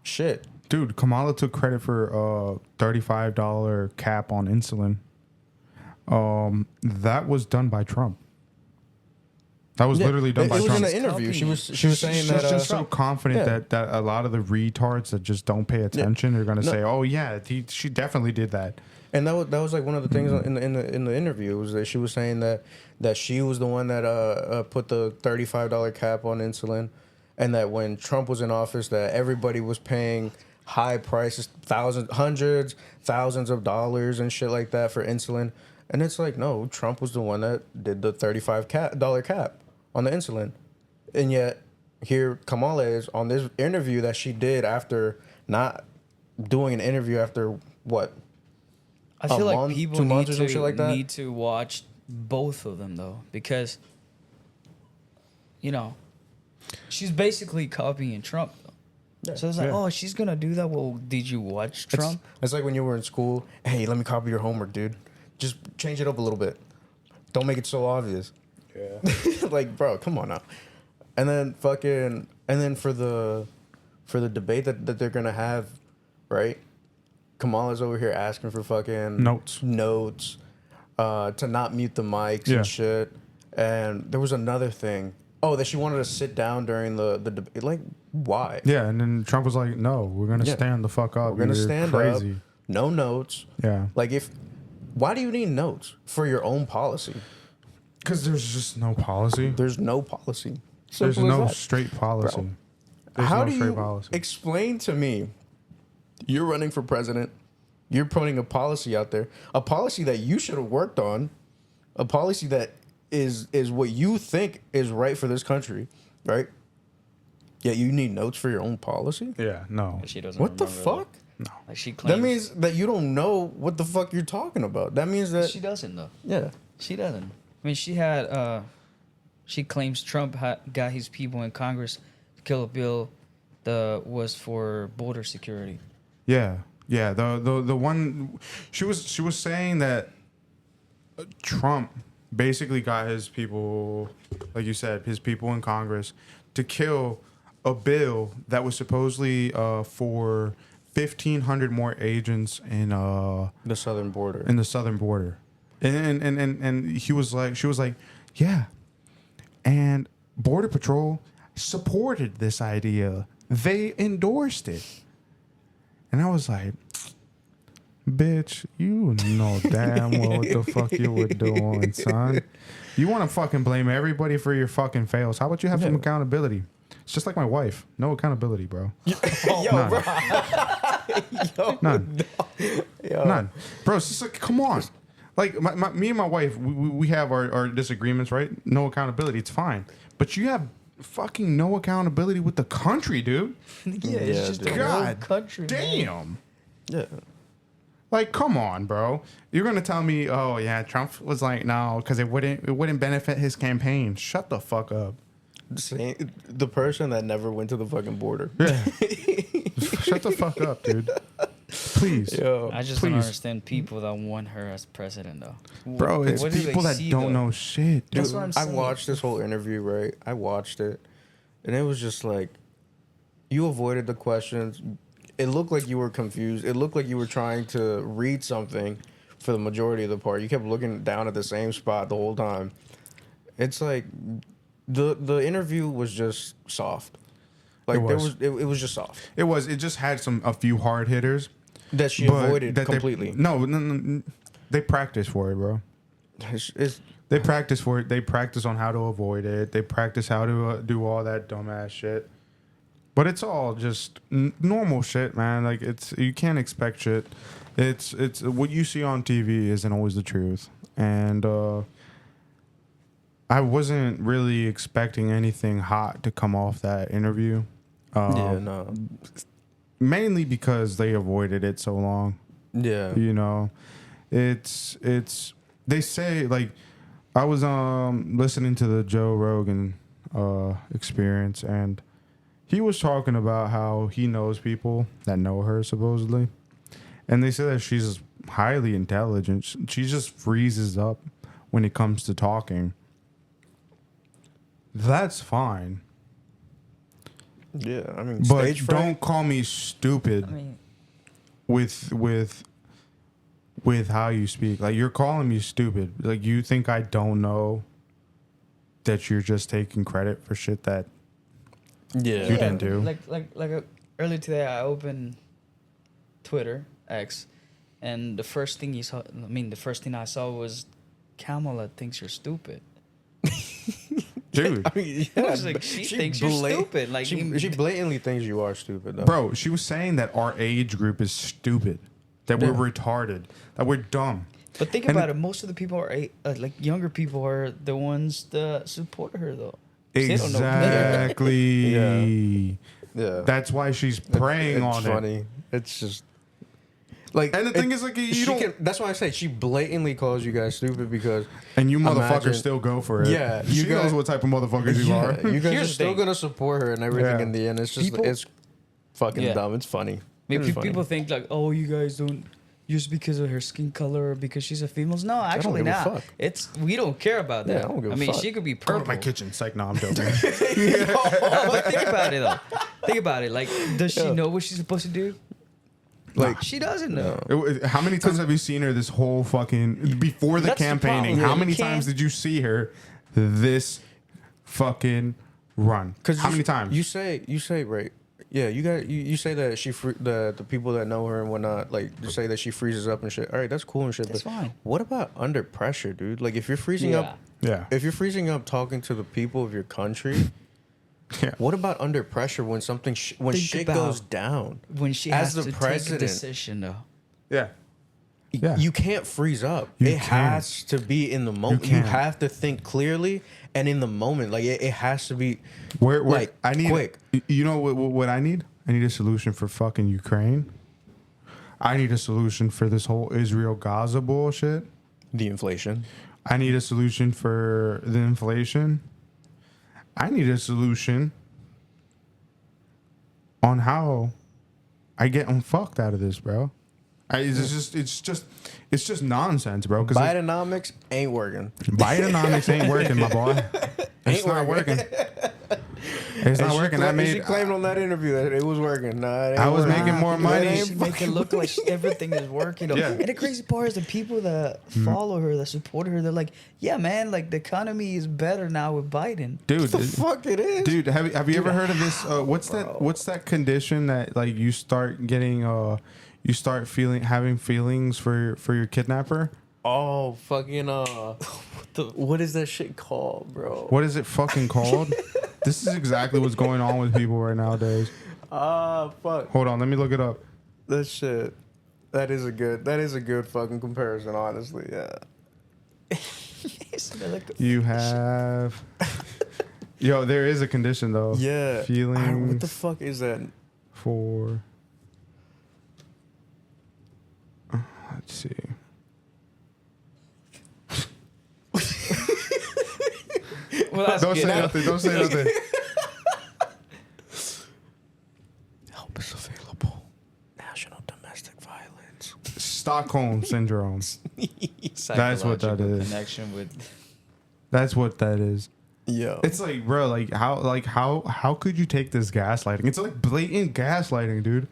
shit. Dude, Kamala took credit for $35 cap on insulin. That was done by Trump. That was literally done by Trump. It was Trump. in the interview. She was saying that just so confident that a lot of the retards that just don't pay attention are going to say, "Oh yeah, she definitely did that." And that was like one of the things in the interview was that she was saying that she was the one that put the $35 cap on insulin, and that when Trump was in office, that everybody was paying high prices, hundreds, thousands of dollars and shit like that for insulin. And it's like, no, Trump was the one that did the $35 cap on the insulin. And yet, here Kamala is on this interview that she did after not doing an interview after what? I feel like people 2 months or some shit like that? need to watch both of them, though, because, you know, she's basically copying Trump, though. Yeah. So it's like, oh, she's going to do that? Well, did you watch Trump? It's like when you were in school, hey, let me copy your homework, dude. Just change it up a little bit. Don't make it so obvious. Yeah. Like, bro, come on now. And then for the debate that they're gonna have, right? Kamala's over here asking for fucking notes, to not mute the mics and shit. And there was another thing. Oh, that she wanted to sit down during the debate. Like, why? Yeah, and then Trump was like, "No, we're gonna stand the fuck up. We're gonna stand crazy. up. No notes. Yeah. Like why do you need notes for your own policy? Because there's just no policy. There's no policy. There's no straight policy. How do you explain to me you're running for president, you're putting a policy out there, a policy that you should have worked on, a policy that is what you think is right for this country, right? Yet you need notes for your own policy? Yeah, no. She doesn't. What the fuck? No. Like she claims, that means that you don't know what the fuck you're talking about. That means that she doesn't though. Yeah, she doesn't. I mean, she had. She claims Trump got his people in Congress to kill a bill that was for border security. Yeah, yeah. The one she was saying that Trump basically got his people, like you said, his people in Congress to kill a bill that was supposedly for 1,500 more agents in the southern border. In the southern border, and she was like, yeah, and Border Patrol supported this idea. They endorsed it, and I was like, bitch, you know damn well what the fuck you were doing, son. You want to fucking blame everybody for your fucking fails? How about you have some accountability? It's just like my wife. No accountability, bro. None. Bro. None. Yo. None. Bro, it's just like, come on. Like, me and my wife, we have our disagreements, right? No accountability. It's fine. But you have fucking no accountability with the country, dude. Yeah, it's just a whole country. Damn. Man. Yeah. Like, come on, bro. You're gonna tell me, oh yeah, Trump was like, no, because it wouldn't benefit his campaign. Shut the fuck up. The person that never went to the fucking border. Yeah. Shut the fuck up, dude. Please. Yo, I just don't understand people that want her as president, though. Bro, it's people that don't know shit, dude. That's what I'm saying. I watched this whole interview, right? I watched it, and it was just like, you avoided the questions. It looked like you were confused. It looked like you were trying to read something for the majority of the part. You kept looking down at the same spot the whole time. It's like the interview was just soft. Like it was just soft. It was. It just had a few hard hitters that she avoided completely. No, they practice for it, bro. They practice for it. They practice on how to avoid it. They practice how to do all that dumbass shit. But it's all just normal shit, man. Like you can't expect shit. It's what you see on TV isn't always the truth, and I wasn't really expecting anything hot to come off that interview. Yeah, no. mainly because they avoided it so long. Yeah. You know, it's they say, like, I was listening to the Joe Rogan experience, and he was talking about how he knows people that know her supposedly, and they say that she's highly intelligent. She just freezes up when it comes to talking. That's fine. Yeah, I mean, But stage fright. don't call me stupid I mean, with how you speak. Like, you're calling me stupid. Like, you think I don't know that you're just taking credit for shit that Yeah. you didn't do. Earlier today, I opened Twitter X, and the first thing I saw was Kamala thinks you're stupid. Dude. I mean, I was like, she thinks you're stupid. Like, she blatantly thinks you are stupid, though. Bro, she was saying that our age group is stupid, that we're retarded, that we're dumb. But think And about it. Most of the people are like younger people are the ones that support her, though. They don't know better. Exactly. Yeah. That's why she's preying it's on funny. it. It's just like, And the thing is, like, you she don't. that's why I say she blatantly calls you guys stupid because And you motherfuckers imagine- still go for it. Yeah, you she knows guys- what type of motherfuckers you yeah, are. you guys Here's are the still thing. gonna support her and everything Yeah. in the end. It's just People- it's fucking Yeah. dumb. It's funny. Maybe It's funny. people think like, oh, you guys don't just because of her skin color or because she's a female. No, actually give a not. fuck. It's we don't care about that. Yeah, I don't give a mean, fuck. she could be Go to purple. my kitchen. It's like, no, I'm joking. No, but think about it though. Think about it. Like, does she know what she's supposed to do? Like, She doesn't know. How many times have you seen her this whole fucking before the That's the campaigning? problem. How Yeah, many you can't- times did you see her this fucking run? Because How many times? You say right. Yeah, you say that the people that know her and whatnot, like, you say that she freezes up and shit. All right, that's cool and shit. That's but fine. What about under pressure, dude? Like, if you're freezing up, yeah. if you're freezing up talking to the people of your country, Yeah. what about under pressure when something when Think shit about goes down? When she As has the to president. take a decision, though. Yeah. Yeah. You can't freeze up. You It can't. has to be in the moment. You can't. have to think clearly and in the moment. Like, it has to be Where like, I need quick. You know what I need? I need a solution for fucking Ukraine. I need a solution for this whole Israel Gaza bullshit. The inflation. I need a solution for the inflation. I need a solution on how I get unfucked out of this, bro. It's just nonsense, bro. Because Bidenomics ain't working. Bidenomics ain't working, my boy. It's not working. It's not working. She claimed on that interview that it was working. Nah, it ain't I was working. making more money. She make it look like everything is working. Though. Yeah. And the crazy part is the people that follow her, that support her, they're like, yeah, man, like the economy is better now with Biden. Dude, The fuck it is. dude, have you ever heard of this? What's that condition that, like, you start getting you start having feelings for your kidnapper? Oh, fucking what is that shit called, bro? What is it fucking called? This is exactly what's going on with people right nowadays. Fuck. Hold on, let me look it up. That shit. That is a good fucking comparison, honestly. Yeah. You have Yo, there is a condition though. Yeah. Feelings What the fuck is that? for let's see. Well, that's Don't good. say nothing. Don't say nothing. Help is available. National domestic violence. Stockholm syndrome. That's what that Psychological is. Connection with. That's what that is. Yo. It's like, bro, how could you take this gaslighting? It's like blatant gaslighting, dude.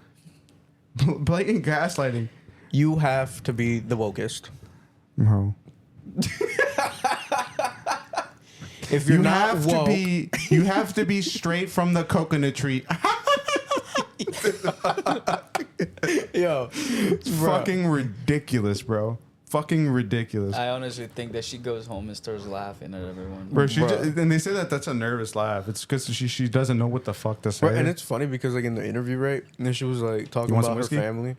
Blatant gaslighting. You have to be the wokest. No. If you're You not have woke, you have to be straight from the coconut tree. yo, It's fucking ridiculous, bro. Fucking ridiculous. I honestly think that she goes home and starts laughing at everyone. Bro, Bruh. and they say that that's a nervous laugh. It's because she doesn't know what the fuck to say. Right, and it's funny because like in the interview, right? And then she was like talking You want about her some whiskey? family.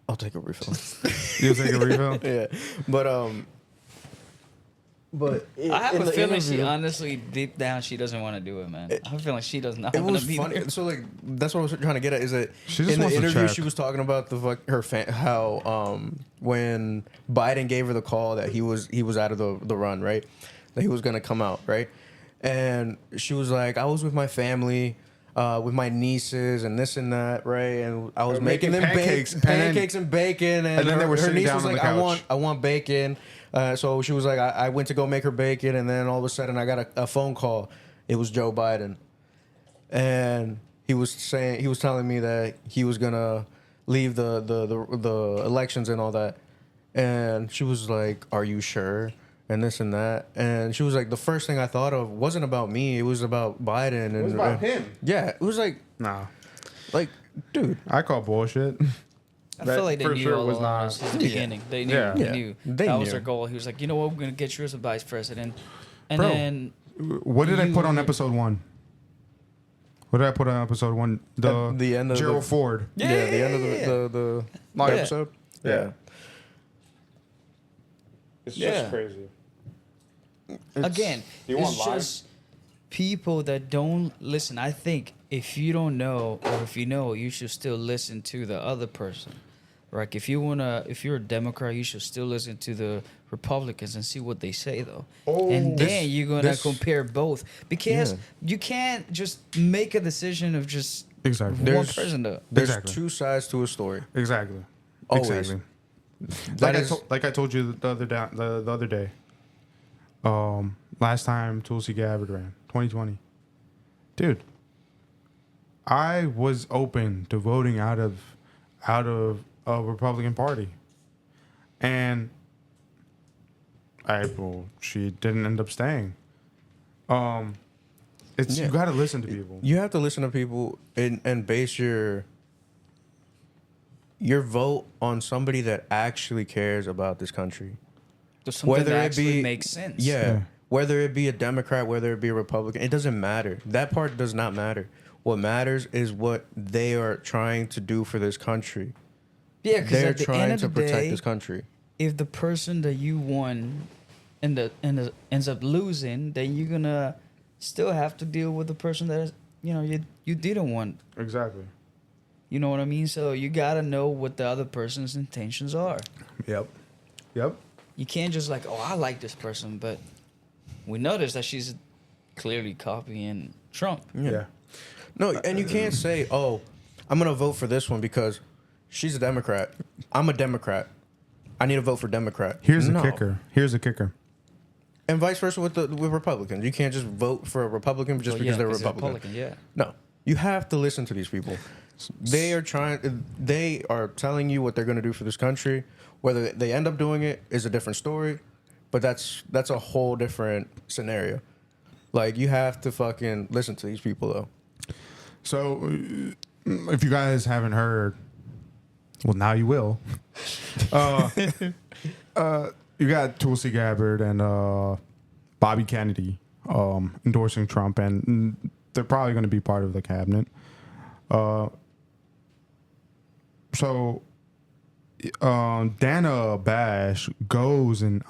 I'll take a refill. You take a refill? Yeah, but But I have in a the feeling she interview- honestly, deep down, she doesn't want to do it, man. I have a feeling she does not It want was to be funny. there. So like that's what I was trying to get at is that She just in the wants to interview check. she was talking about how when Biden gave her the call that he was out of the run, right? That he was gonna come out, right? And she was like, I was with my family, with my nieces and this and that, right? And I was They're making making them pancakes, pancakes and bacon, and then they were her sitting niece down was on like, the couch. I want bacon. So she was like, I went to go make her bacon, and then all of a sudden I got a phone call. It was Joe Biden, and he was telling me that he was gonna leave the elections and all that. And she was like, "Are you sure?" And this and that. And she was like, "The first thing I thought of wasn't about me. It was about Biden." And It was about him. Yeah, it was like, Nah, dude. I call bullshit. I feel like they for knew sure all was along not- since the beginning. They knew. Yeah. They Yeah. knew. They That was knew. their goal. He was like, you know what? We're going to get you as a vice president. And Bro. then What did I put on You- episode 1? What did I put on episode 1? At the end of Gerald the- Ford. Yeah, the end of the Yeah. episode. Yeah. It's Yeah. just crazy. again, You it's want live? just people that don't listen. I think if you don't know, or if you know, you should still listen to the other person. Right? If you're a Democrat, you should still listen to the Republicans and see what they say, though. Oh, and this- then you're gonna this- compare both, because Yeah. you can't just make a decision of just Exactly. one There's- person. Though. There's Exactly. two sides to a story. Exactly. Always. Exactly. That Like, is- like I told you the other day. Last time Tulsi Gabbard ran, 2020. Dude, I was open to voting out of a Republican Party, and she didn't end up staying. It's Yeah. you got to listen to people. You have to listen to people and base your vote on somebody that actually cares about this country. There's something Whether that it actually be- makes sense. Yeah. Whether it be a Democrat, whether it be a Republican, it doesn't matter. That part does not matter. What matters is what they are trying to do for this country. Yeah, because They're at the trying end of to the protect day, this country. if the person that you won ends up losing, then you're gonna still have to deal with the person that you didn't want. Exactly. You know what I mean? So you gotta know what the other person's intentions are. Yep. Yep. You can't just like, oh, I like this person, but we notice that she's clearly copying Trump. Yeah. No, and you can't say, "Oh, I'm gonna vote for this one because she's a Democrat. I'm a Democrat. I need to vote for Democrat." Here's No. the kicker. Here's the kicker. And vice versa with Republicans. You can't just vote for a Republican just Well, because yeah, they're 'cause they're Republican. Yeah. No, you have to listen to these people. They are telling you what they're going to do for this country. Whether they end up doing it is a different story, but that's a whole different scenario. Like, you have to fucking listen to these people, though. So, if you guys haven't heard, well, now you will. You got Tulsi Gabbard and Bobby Kennedy endorsing Trump, and they're probably going to be part of the cabinet. So, Dana Bash goes and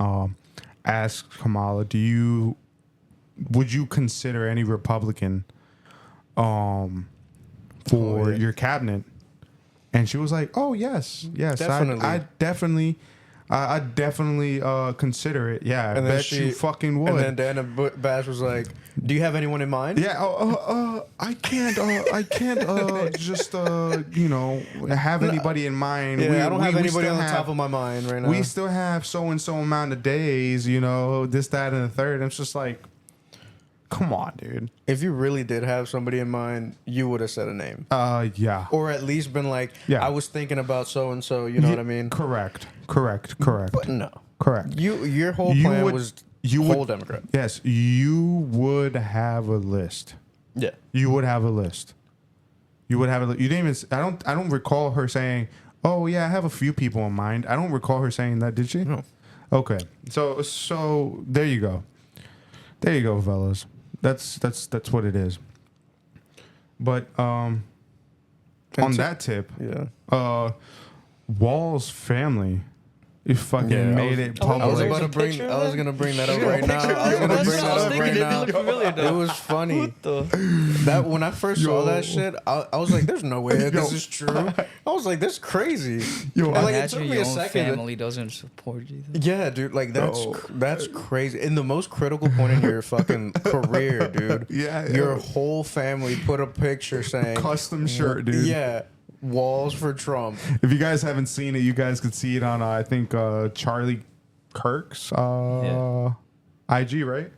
asks Kamala, would you consider any Republican for Oh, yeah. your cabinet? And she was like, "Oh yes, Definitely. I definitely consider it. Yeah, I And then bet you fucking would." And then Dana Bash was like, "Do you have anyone in mind?" Yeah, I can't just have anybody in mind. Yeah, I don't have anybody still on the have- top of my mind right now. We still have so and so amount of days, this, that, and the third. And it's just like, come on, dude. If you really did have somebody in mind, you would have said a name. Yeah. Or at least been like, Yeah. I was thinking about so and so, you know what I mean? Correct. But no. Correct. Your whole You plan would- was you whole would- Democrat. Yes, you would have a list. Yeah. You would have a list. You would have a. You didn't even. I don't recall her saying, "Oh yeah, I have a few people in mind." I don't recall her saying that. Did she? No. Okay. So there you go. There you go, fellas. That's what it is. But on And that tip, Yeah. Wall's family You fucking made it public. I was There's about a to bring. picture I of was that? gonna bring that up right now. I was gonna That's bring what I that was up thinking. right It now. looked familiar, though. It was funny. What the? That when I first saw that shit, I was like, "There's no way that this Yo. is true." I was like, "This crazy." Yo, And, like, it Imagine took me your a own second. family doesn't support you. Though. Yeah, dude, like Bro. that's crazy. In the most critical point in your fucking career, dude. Yeah, your yeah. whole family put a picture saying Custom shirt, dude. Yeah, walls for Trump. If you guys haven't seen it, you guys could see it on I think Charlie Kirk's IG, right?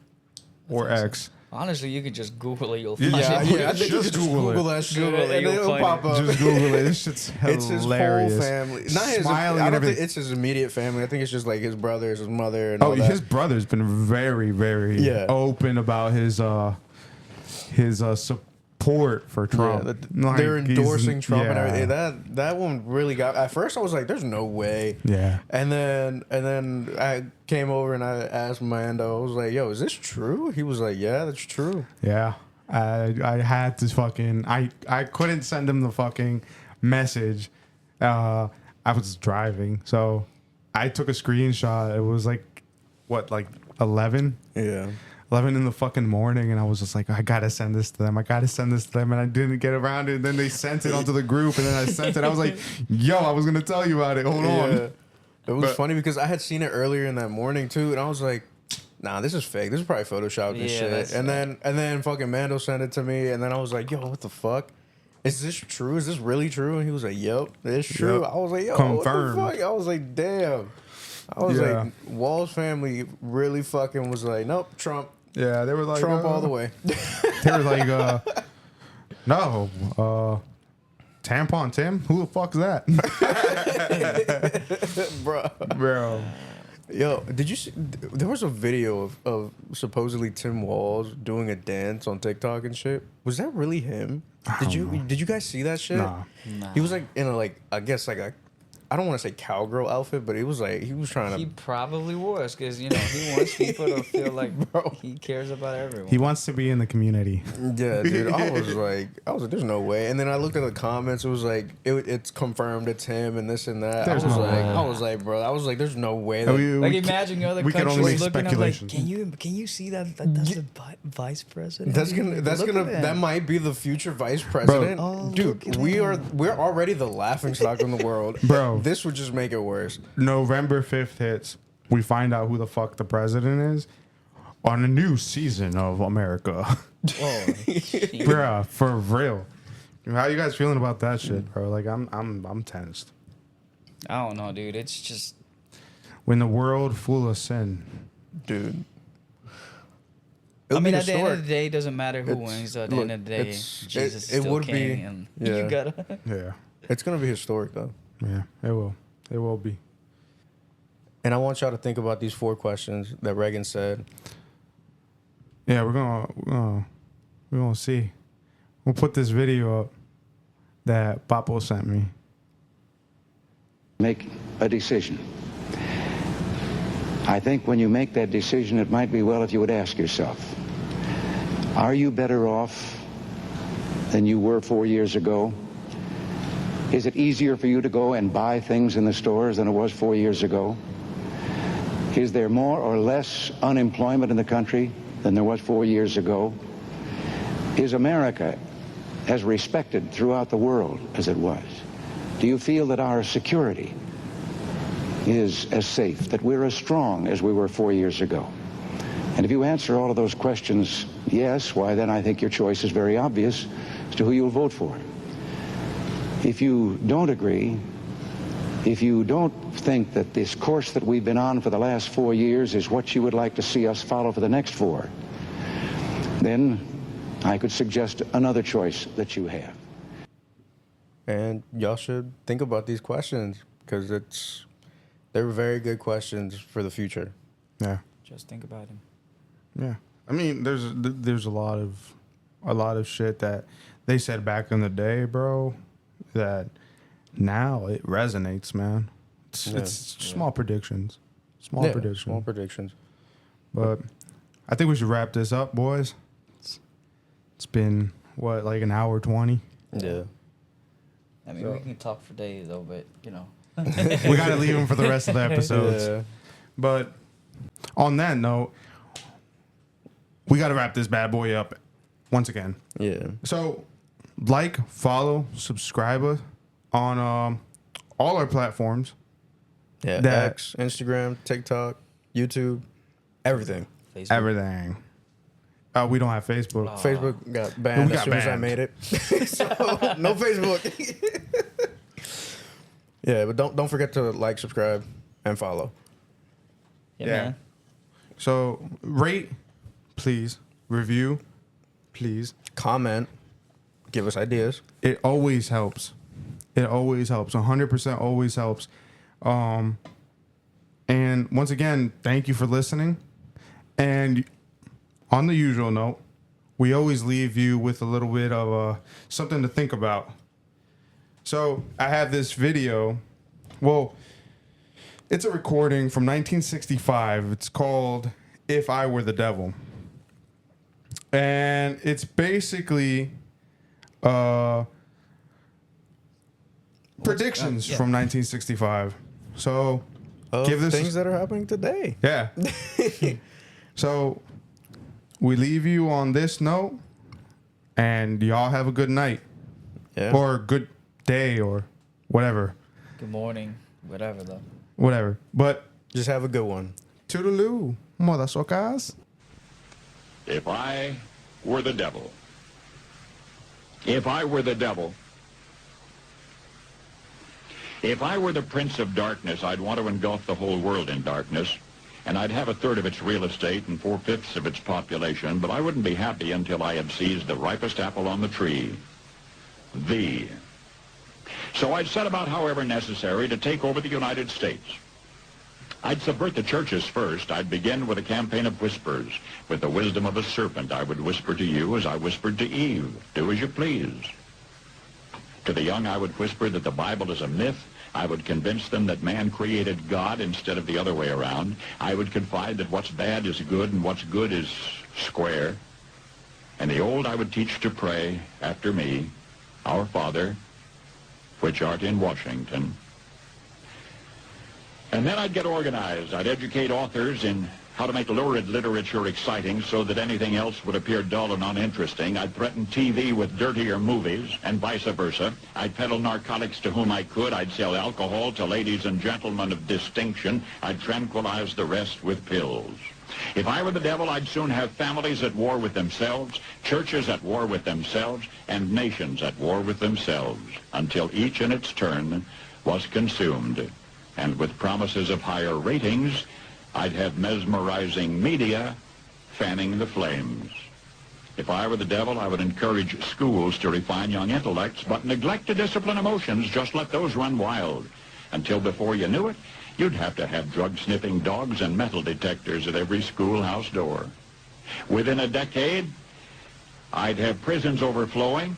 Or X. Honestly, you could just Google it. You'll Yeah, find it. I think you Just just Google it. that shit Google it, and you'll it'll find pop it. up. Just Google it. This shit's It's his whole hilarious. family. Not his. Smiling I and don't think everything. it's his immediate family. I think it's just like his brothers, his mother, and Oh, all that. his brother's been very, very Yeah. open about his support for Trump. Yeah, that- Like, they're he's- endorsing Trump and yeah. everything. That one really got. At first, I was like, "There's no way." Yeah. And then I came over and I asked Mando. I was like, "Yo, is this true?" He was like, "Yeah, that's true." Yeah. I had to fucking I couldn't send him the fucking message. I was driving, so I took a screenshot. It was like what, like 11 Yeah. in the fucking morning, and I was just like, I gotta send this to them. I gotta send this to them, and I didn't get around it. And then they sent it onto the group, and then I sent it. I was like, yo, I was gonna tell you about it. Hold on. It was But- funny because I had seen it earlier in that morning too, and I was like, "Nah, this is fake. This is probably photoshopped and Yeah, shit." that's And then fucking Mando sent it to me, and then I was like, "Yo, what the fuck? Is this true? Is this really true?" And he was like, "Yep, it's true." Yep. I was like, "Yo, Confirmed. what the fuck?" I was like, "Damn." I was Yeah. like, Wall's family really fucking was like, "Nope, Trump, Yeah, they were like Trump all the way." They were like, no, Tampon Tim? Who the fuck's that? Bro. Yo, did you see? There was a video of supposedly Tim Walz doing a dance on TikTok and shit. Was that really him? Did you guys see that shit? Nah. He was like in a I guess like a, I don't want to say cowgirl outfit, but it was like he was trying He to. probably was, because he wants people to feel like Bro. he cares about everyone. He wants to be in the community. Yeah, dude. I was like, there's no way. And then I looked at the comments. It was like, it's confirmed it's him and this and that. There's I was no like, way. I was like, there's no way. That, Like imagine other we can only countries make looking at like, speculation. can you see that that's the vice president? That's Look gonna at that might be the future vice president. Oh, look Dude, at we're him. already the laughing stock in the world. Bro. This would just make it worse. November 5th hits. We find out who the fuck the president is on a new season of America. Oh, Bruh, for real. How you guys feeling about that shit, bro? Like I'm tensed. I don't know, dude. It's just When the world full of sin. Dude. I mean, at the end of the day, it doesn't matter who It's- wins. At the look, end of the day, it's- Jesus it is still would king, be- and yeah. you gotta. Yeah. It's gonna be historic though. Yeah, it will. It will be. And I want y'all to think about these 4 questions that Reagan said. Yeah, we're gonna see. We'll put this video up that Papo sent me. Make a decision. I think when you make that decision, it might be well if you would ask yourself, are you better off than you were 4 years ago? Is it easier for you to go and buy things in the stores than it was 4 years ago? Is there more or less unemployment in the country than there was 4 years ago? Is America as respected throughout the world as it was? Do you feel that our security is as safe, that we're as strong as we were 4 years ago? And if you answer all of those questions yes, why then I think your choice is very obvious as to who you'll vote for. If you don't agree, if you don't think that this course that we've been on for the last 4 years is what you would like to see us follow for the next 4, then I could suggest another choice that you have. And y'all should think about these questions because they're very good questions for the future. Yeah. Just think about him. Yeah. I mean, there's a lot of shit that they said back in the day, bro, that now it resonates, man. It's small predictions. Small predictions. But I think we should wrap this up, boys. It's been like an hour 20? Yeah. I mean, we can talk for days though, but We got to leave him for the rest of the episodes. Yeah. But on that note, we got to wrap this bad boy up once again. Yeah. So, like, follow, subscribe us on all our platforms. Yeah. That- X, Instagram, TikTok, YouTube, everything. Facebook. Everything. We don't have Facebook. Facebook got banned We as got soon as I banned. made it. So no Facebook. Yeah, but don't forget to like, subscribe, and follow. Yeah, Yeah. man. So, rate, please. Review, please. Comment, give us ideas. It always helps. It always helps. 100% always helps. And once again, thank you for listening. And on the usual note, we always leave you with a little bit of something to think about. So I have this video. Well, it's a recording from 1965. It's called If I Were the Devil. And it's basically predictions yeah. from 1965. So Of give this things that are happening today. yeah. So we leave you on this note, and y'all have a good night Yeah. or good day or whatever, Good morning. Whatever, though. whatever. But Just have a good one. toodaloo, motherfuckers. If I were the devil, if I were the devil, if I were the prince of darkness, I'd want to engulf the whole world in darkness, and I'd have a third of its real estate and 4/5 of its population, but I wouldn't be happy until I had seized the ripest apple on the tree, thee. So I'd set about, however necessary, to take over the United States. I'd subvert the churches first. I'd begin with a campaign of whispers. With the wisdom of a serpent, I would whisper to you as I whispered to Eve, do as you please. To the young, I would whisper that the Bible is a myth. I would convince them that man created God instead of the other way around. I would confide that what's bad is good and what's good is square. And the old I would teach to pray after me, Our Father, which art in Washington. And then I'd get organized. I'd educate authors in how to make lurid literature exciting so that anything else would appear dull and uninteresting. I'd threaten TV with dirtier movies and vice versa. I'd peddle narcotics to whom I could. I'd sell alcohol to ladies and gentlemen of distinction. I'd tranquilize the rest with pills. If I were the devil, I'd soon have families at war with themselves, churches at war with themselves, and nations at war with themselves, until each in its turn was consumed. And with promises of higher ratings, I'd have mesmerizing media fanning the flames. If I were the devil, I would encourage schools to refine young intellects, but neglect to discipline emotions. Just let those run wild. Until before you knew it, you'd have to have drug-sniffing dogs and metal detectors at every schoolhouse door. Within a decade, I'd have prisons overflowing.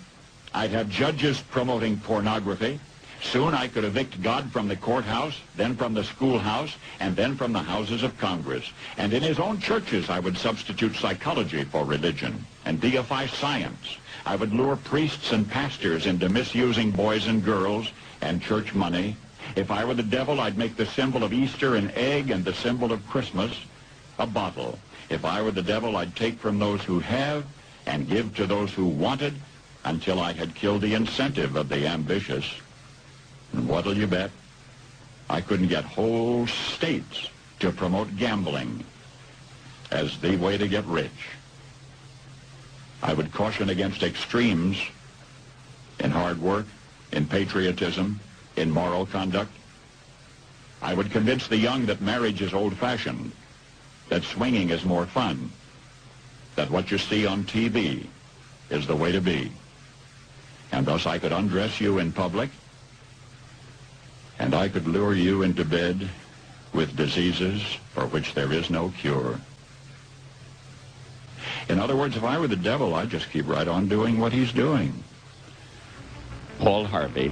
I'd have judges promoting pornography. Soon I could evict God from the courthouse, then from the schoolhouse, and then from the houses of Congress. And in his own churches, I would substitute psychology for religion and deify science. I would lure priests and pastors into misusing boys and girls and church money. If I were the devil, I'd make the symbol of Easter an egg and the symbol of Christmas a bottle. If I were the devil, I'd take from those who have and give to those who wanted until I had killed the incentive of the ambitious. And what'll you bet? I couldn't get whole states to promote gambling as the way to get rich. I would caution against extremes in hard work, in patriotism, in moral conduct. I would convince the young that marriage is old-fashioned, that swinging is more fun, that what you see on TV is the way to be. And thus I could undress you in public, and I could lure you into bed with diseases for which there is no cure. In other words, if I were the devil, I'd just keep right on doing what he's doing. Paul Harvey.